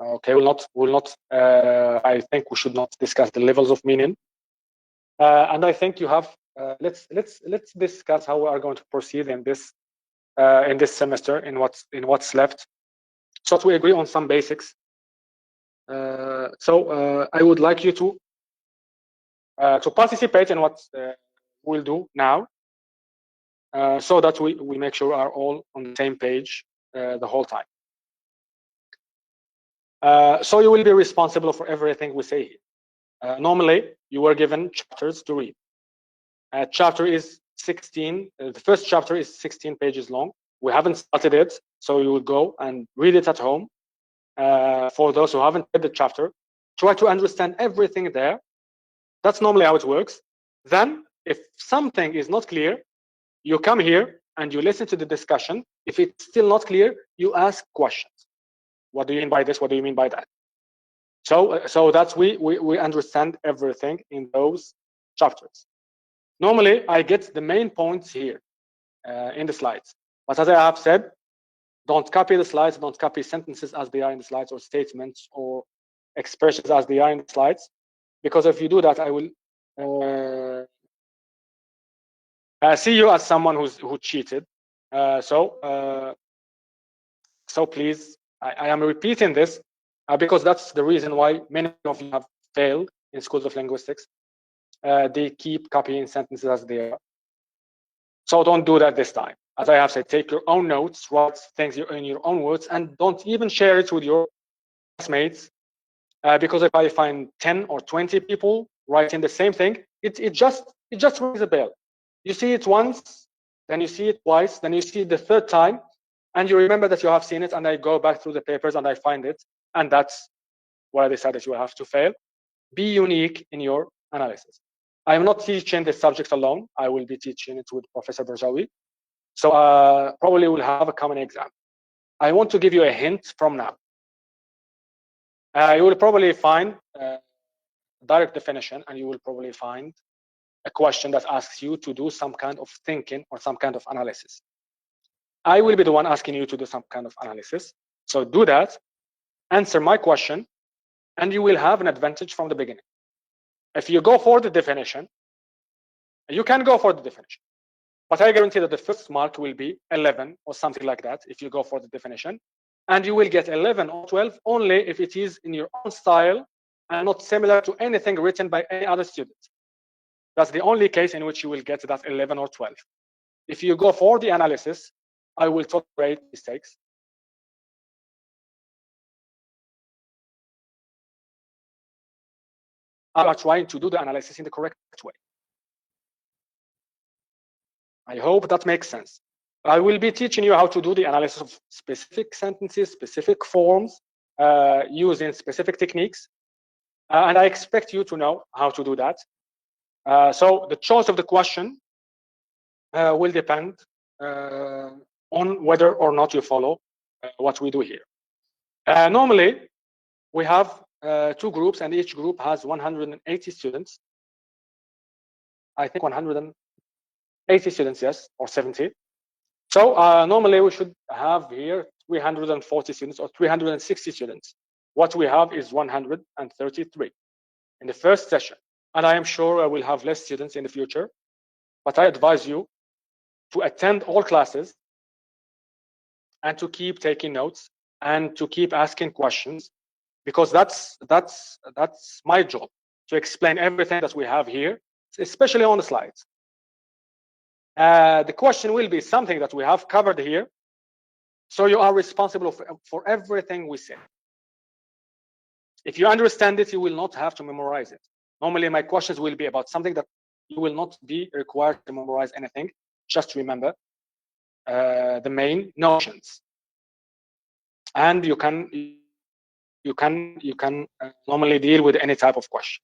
Okay, we'll not. I think we should not discuss the levels of meaning. And I think you have. Let's discuss how we are going to proceed in this semester, in what's left, so that we agree on some basics. So I would like you to participate in what we'll do now, so that we make sure we are all on the same page the whole time. So you will be responsible for everything we say here. Normally, you were given chapters to read. Chapter is 16. The first chapter is 16 pages long. We haven't started it, so you will go and read it at home. For those who haven't read the chapter, try to understand everything there. That's normally how it works. Then, if something is not clear, you come here and you listen to the discussion. If it's still not clear, you ask questions. What do you mean by this? What do you mean by that? So that's we understand everything in those chapters. Normally, I get the main points here in the slides. But as I have said, don't copy the slides, don't copy sentences as they are in the slides, or statements or expressions as they are in the slides. Because if you do that, I will see you as someone who cheated. So please, I am repeating this because that's the reason why many of you have failed in schools of linguistics. They keep copying sentences as they are. So don't do that this time. As I have said, take your own notes, write things in your own words, and don't even share it with your classmates. Because if I find 10 or 20 people writing the same thing, it just rings a bell. You see it once, then you see it twice, then you see it the third time, and you remember that you have seen it. And I go back through the papers and I find it, and that's where I decided you will have to fail. Be unique in your analysis. I am not teaching this subject alone. I will be teaching it with Professor Berjawi. So probably we'll have a common exam. I want to give you a hint from now. You will probably find direct definition, and you will probably find a question that asks you to do some kind of thinking or some kind of analysis. I will be the one asking you to do some kind of analysis. So do that, answer my question, and you will have an advantage from the beginning. If you go for the definition, you can go for the definition. But I guarantee that the first mark will be 11 or something like that if you go for the definition. And you will get 11 or 12 only if it is in your own style and not similar to anything written by any other student. That's the only case in which you will get that 11 or 12. If you go for the analysis, I will tolerate mistakes. You are trying to do the analysis in the correct way. I hope that makes sense. I will be teaching you how to do the analysis of specific sentences, specific forms, using specific techniques. And I expect you to know how to do that. So the choice of the question will depend on whether or not you follow what we do here. Normally, we have 2 groups, and each group has 180 students. I think 180 students, yes, or 70. So normally we should have here 340 students or 360 students. What we have is 133 in the first session. And I am sure I will have less students in the future, but I advise you to attend all classes and to keep taking notes and to keep asking questions, because that's my job, to explain everything that we have here, especially on the slides. The question will be something that we have covered here, so you are responsible for everything we say. If you understand it, you will not have to memorize it. Normally my questions will be about something that you will not be required to memorize anything, just remember the main notions, and you can normally deal with any type of question.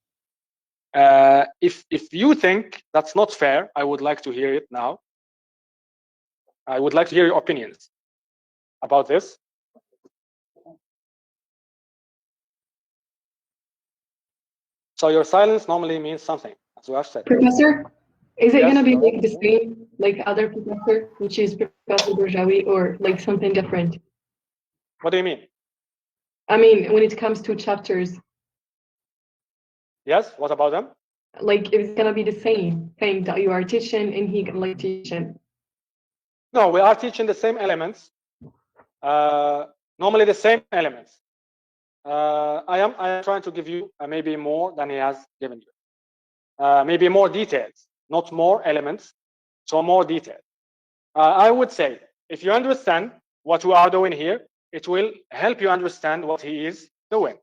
If you think that's not fair, I would like to hear it now. I would like to hear your opinions about this. So your silence normally means something, as we have said. Professor, is it Yes, gonna be go like ahead. the same like other professor, which is Professor Borjawi, or like something different? What do you mean? I mean, when it comes to chapters, Yes, what about them? like it's gonna be the same thing that you are teaching and he can like teaching. No, we are teaching the same elements. Normally the same elements. I am trying to give you maybe more than he has given you. Maybe more details, not more elements, so more detail. I would say, if you understand what we are doing here, it will help you understand what he is doing,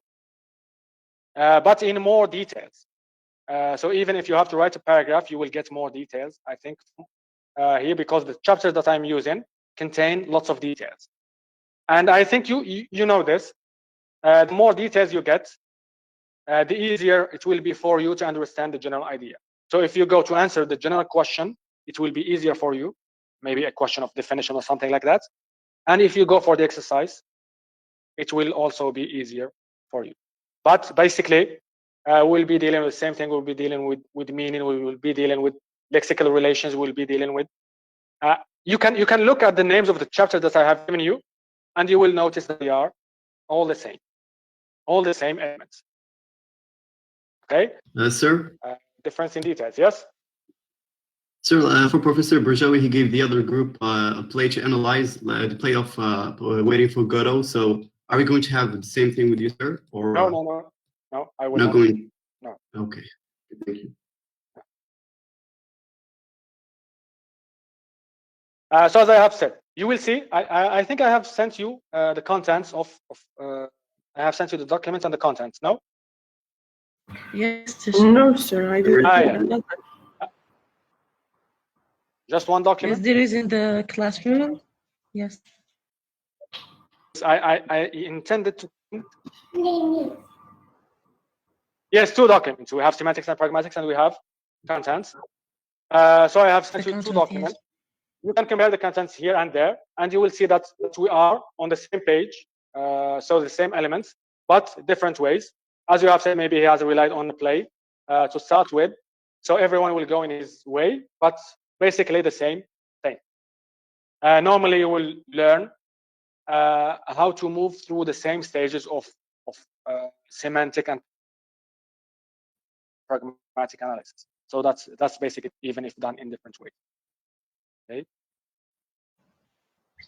but in more details. So even if you have to write a paragraph, you will get more details, I think, here, because the chapters that I'm using contain lots of details. And I think you know this. The more details you get, the easier it will be for you to understand the general idea. So if you go to answer the general question, it will be easier for you, maybe a question of definition or something like that. And if you go for the exercise, it will also be easier for you. But basically, we'll be dealing with the same thing. We'll be dealing with meaning. We will be dealing with lexical relations. We'll be dealing with. You can look at the names of the chapters that I have given you, and you will notice that they are all the same elements. Okay. Sir. Difference in details. Yes. Sir, for Professor Borjawi, he gave the other group a play to analyze, the play of Waiting for Godot. So are we going to have the same thing with you, sir? Or No, I will not going. No. Okay, thank you. So as I have said, you will see. I think I have sent you the contents of. I have sent you the documents and the contents. No. Yes. No, sir, I didn't. Yeah. Just one document. Yes, there is in the classroom. Yes. I intended to. Yes, two documents. We have semantics and pragmatics, and we have contents. So I have sent you two documents. Yes. You can compare the contents here and there, and you will see that we are on the same page. So the same elements, but different ways. As you have said, maybe he has relied on the play to start with. So everyone will go in his way, but basically the same thing. Normally, you will learn how to move through the same stages of semantic and pragmatic analysis. So that's basically, even if done in different ways. Okay.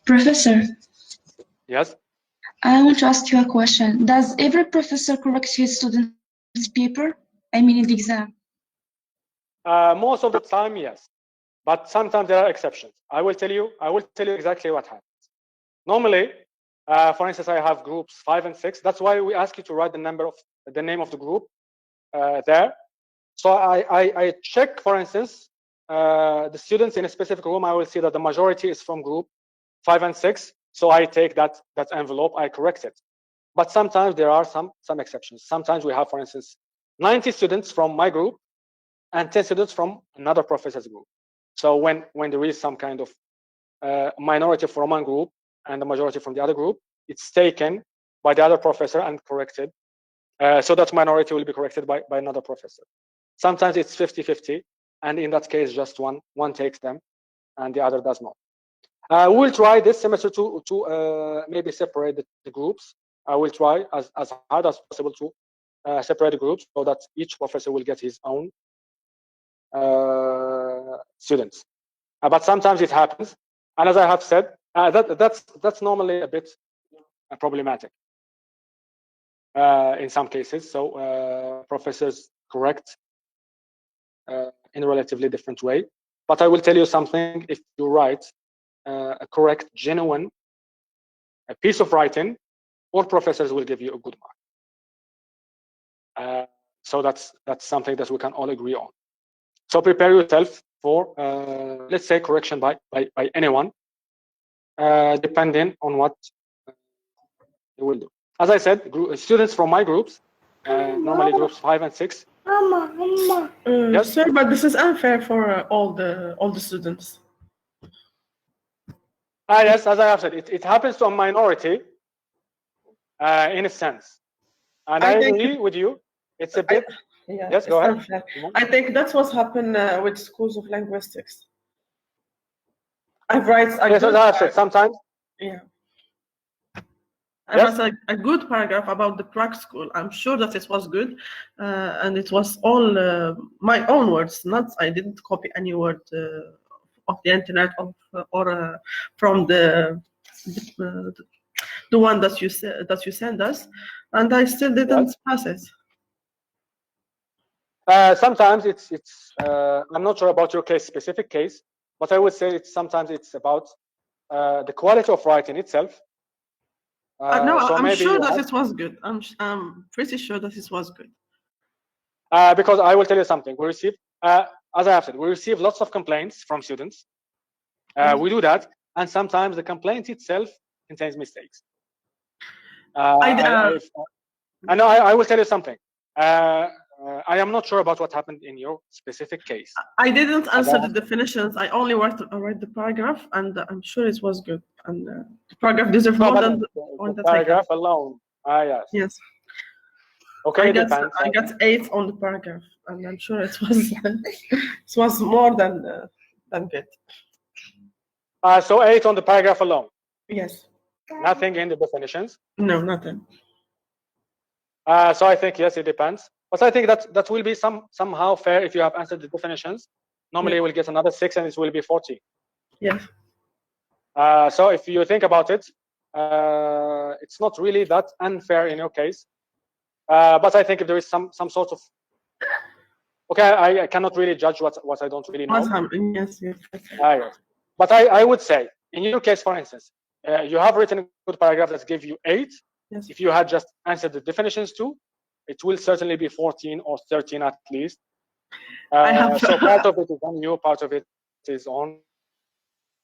Professor. Yes. I want to ask you a question. Does every professor correct his students' paper? I mean, in the exam. Most of the time, yes, but sometimes there are exceptions. I will tell you exactly what happens. Normally, for instance, I have groups 5 and 6. That's why we ask you to write the name of the group there. So I check, for instance, the students in a specific room. I will see that the majority is from group 5 and 6. So I take that envelope, I correct it. But sometimes there are some exceptions. Sometimes we have, for instance, 90 students from my group and 10 students from another professor's group. So when there is some kind of minority from one group and the majority from the other group, it's taken by the other professor and corrected. So that minority will be corrected by another professor. Sometimes it's 50-50. and in that case, just one takes them, and the other does not. We will try this semester to maybe separate the groups. I will try as hard as possible to separate the groups so that each professor will get his own students. But sometimes it happens, and as I have said, that's normally a bit problematic in some cases. So professors correct in a relatively different way. But I will tell you something: if you write a correct, genuine a piece of writing, all professors will give you a good mark. So that's something that we can all agree on. So prepare yourself for, let's say, correction by anyone, depending on what you will do. As I said, students from my groups, normally groups 5 and 6. Yes? Sir, but this is unfair for all the students. Yes, as I have said, it happens to a minority in a sense. And I agree with you. It's a bit. Yeah, yes, go ahead. Unfair. I think that's what's happened with schools of linguistics. I've written yes, as I have said, sometimes. Yeah. I wrote a good paragraph about the Prague school. I'm sure that it was good, and it was all my own words. I didn't copy any word of the internet or from the one that you send us, and I still didn't pass it. Sometimes it's I'm not sure about your specific case, but I would say sometimes it's about the quality of writing itself. No, so I'm maybe sure that it was good. I'm pretty sure that it was good. Because I will tell you something. We receive, as I have said, we receive lots of complaints from students. We do that, and sometimes the complaint itself contains mistakes. I know. I will tell you something. I am not sure about what happened in your specific case. I didn't answer the definitions. I only read the paragraph, and I'm sure it was good. And the paragraph deserves more than the one that paragraph alone. Yes. Yes. Okay, I got 8 on the paragraph, and I'm sure it was it was more than good. So 8 on the paragraph alone. Yes. Nothing in the definitions. No, nothing. So I think yes, it depends. But I think that will be somehow fair if you have answered the definitions. Normally, you will get another 6, and it will be 40. Yes. So if you think about it, it's not really that unfair in your case. But I think if there is some sort of I cannot really judge what I don't really know. Yes, yes. Yes. But I would say in your case, for instance, you have written a good paragraph that gives you 8. Yes. If you had just answered the definitions too, it will certainly be 14 or 13 at least. So part of it is on you, part of it is on.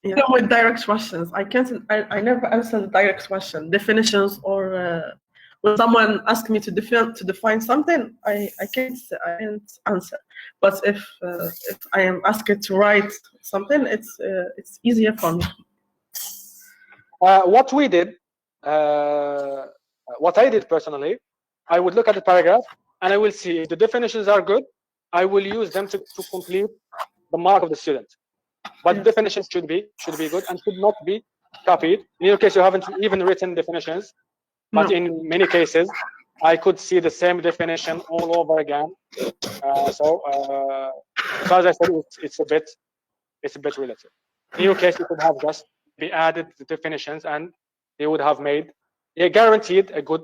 Yeah. With direct questions, I never answer the direct question, definitions, or when someone asks me to define something, I can't answer. But if I am asked to write something, it's easier for me. What we did, what I did personally, I would look at the paragraph and I will see if the definitions are good. I will use them to complete the mark of the student. But definitions should be good and should not be copied. In your case, you haven't even written definitions, but in many cases, I could see the same definition all over again. So as I said, it's a bit relative. In your case, you could have just be added the definitions, and they would have made guaranteed a good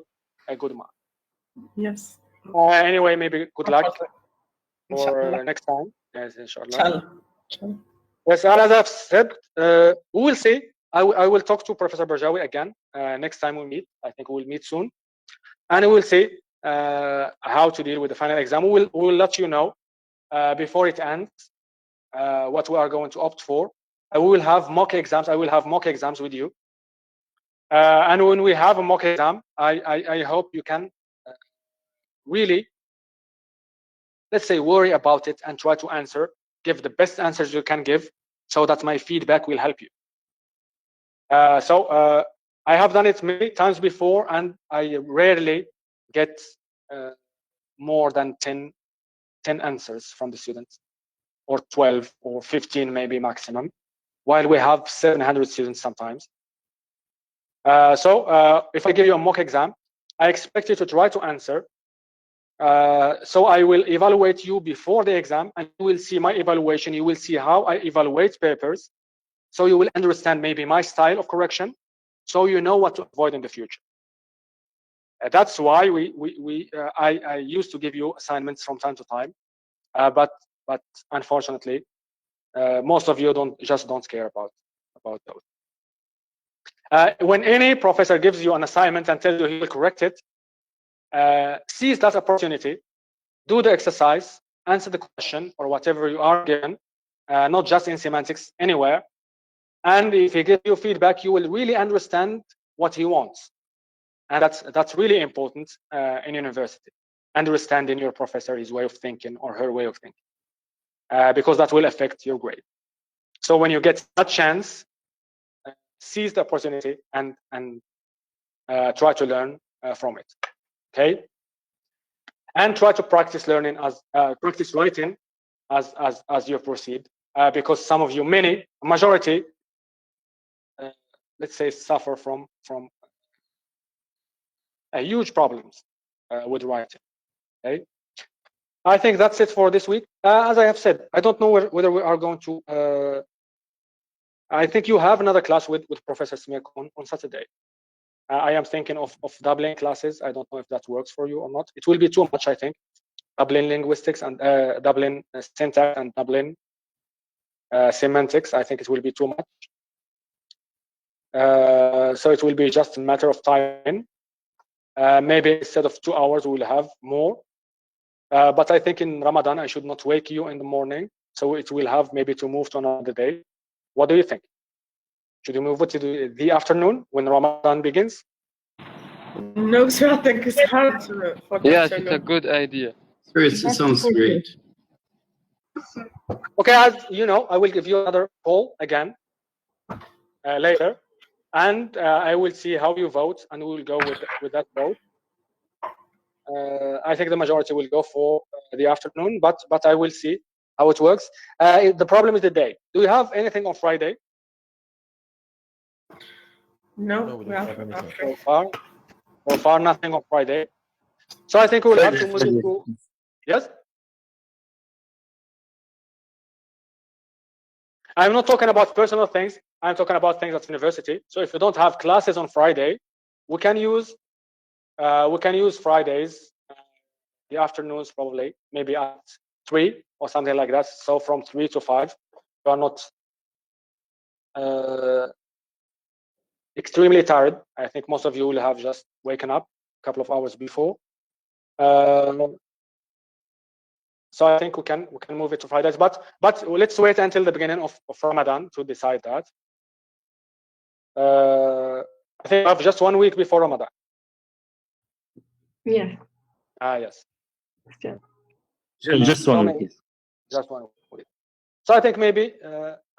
mark. Yes. Anyway, maybe good luck for next time. Yes, inshallah. Yes, and as I've said, we will see. I will talk to Professor Barjawi again next time we meet. I think we will meet soon, and we will see how to deal with the final exam. We will let you know before it ends what we are going to opt for. We will have mock exams. I will have mock exams with you, and when we have a mock exam, I hope you can really, let's say, worry about it and try to answer, give the best answers you can give, so that my feedback will help you. So I have done it many times before, and I rarely get more than 10 answers from the students. or 12 or 15 maybe maximum, while we have 700 students sometimes. So if I give you a mock exam, I expect you to try to answer. So I will evaluate you before the exam, and you will see my evaluation. You will see how I evaluate papers. So you will understand maybe my style of correction, so you know what to avoid in the future. That's why I used to give you assignments from time to time, but unfortunately, most of you just don't care about those. When any professor gives you an assignment and tells you he will correct it, seize that opportunity, do the exercise, answer the question or whatever you are given, not just in semantics, anywhere. And if he gives you feedback, you will really understand what he wants. And that's really important in university, understanding your professor, his way of thinking or her way of thinking, because that will affect your grade. So when you get that chance, seize the opportunity and try to learn from it. Okay, and try to practice learning practice writing as you proceed, because some of you, majority, let's say, suffer from huge problems with writing. Okay, I think that's it for this week. As I have said, I don't know whether we are going to. I think you have another class with Professor Smith on Saturday. I am thinking of doubling classes. I don't know if that works for you or not. It will be too much, I think. Doubling linguistics and doubling syntax and doubling semantics. I think it will be too much. So it will be just a matter of time. Maybe instead of 2 hours, we will have more. But I think in Ramadan, I should not wake you in the morning. So it will have maybe to move to another day. What do you think? Should you move it to the afternoon when Ramadan begins? No, sir, I think it's hard for the Yes, it's afternoon. a good idea. Sure, it sounds great. Okay, as you know, I will give you another poll again later, and I will see how you vote, and we will go with that vote. I think the majority will go for the afternoon, but I will see how it works. The problem is the day. Do you have anything on Friday? No, we have So far nothing on Friday. So I think we will have to move it to. Yes. I'm not talking about personal things. I'm talking about things at university. So if you don't have classes on Friday, we can use Fridays, the afternoons probably, maybe at 3 or something like that. So from 3 to 5, you are not extremely tired. I think most of you will have just waken up a couple of hours before. So I think we can move it to Fridays, but let's wait until the beginning of Ramadan to decide that. I think I have just 1 week before Ramadan. Yeah. Yes. Just 1 week. Just 1 week. So I think maybe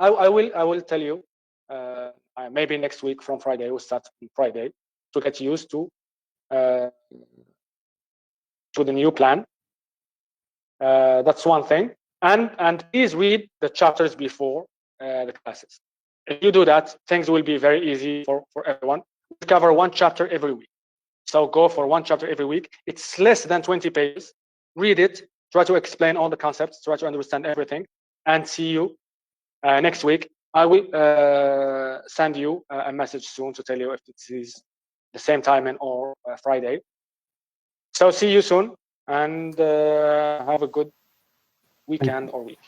I will tell you maybe next week from Friday. We'll start on Friday to get used to the new plan. That's one thing. And please read the chapters before the classes. If you do that, things will be very easy for everyone. We cover 1 chapter every week. So go for 1 chapter every week. It's less than 20 pages. Read it. Try to explain all the concepts. Try to understand everything. And see you next week. I will send you a message soon to tell you if it is the same timing or Friday. So see you soon, and have a good weekend or week.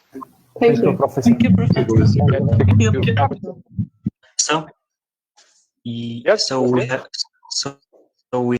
Thank you, Professor. Thank you, Professor. Thank you. So, Yes. so we have, so we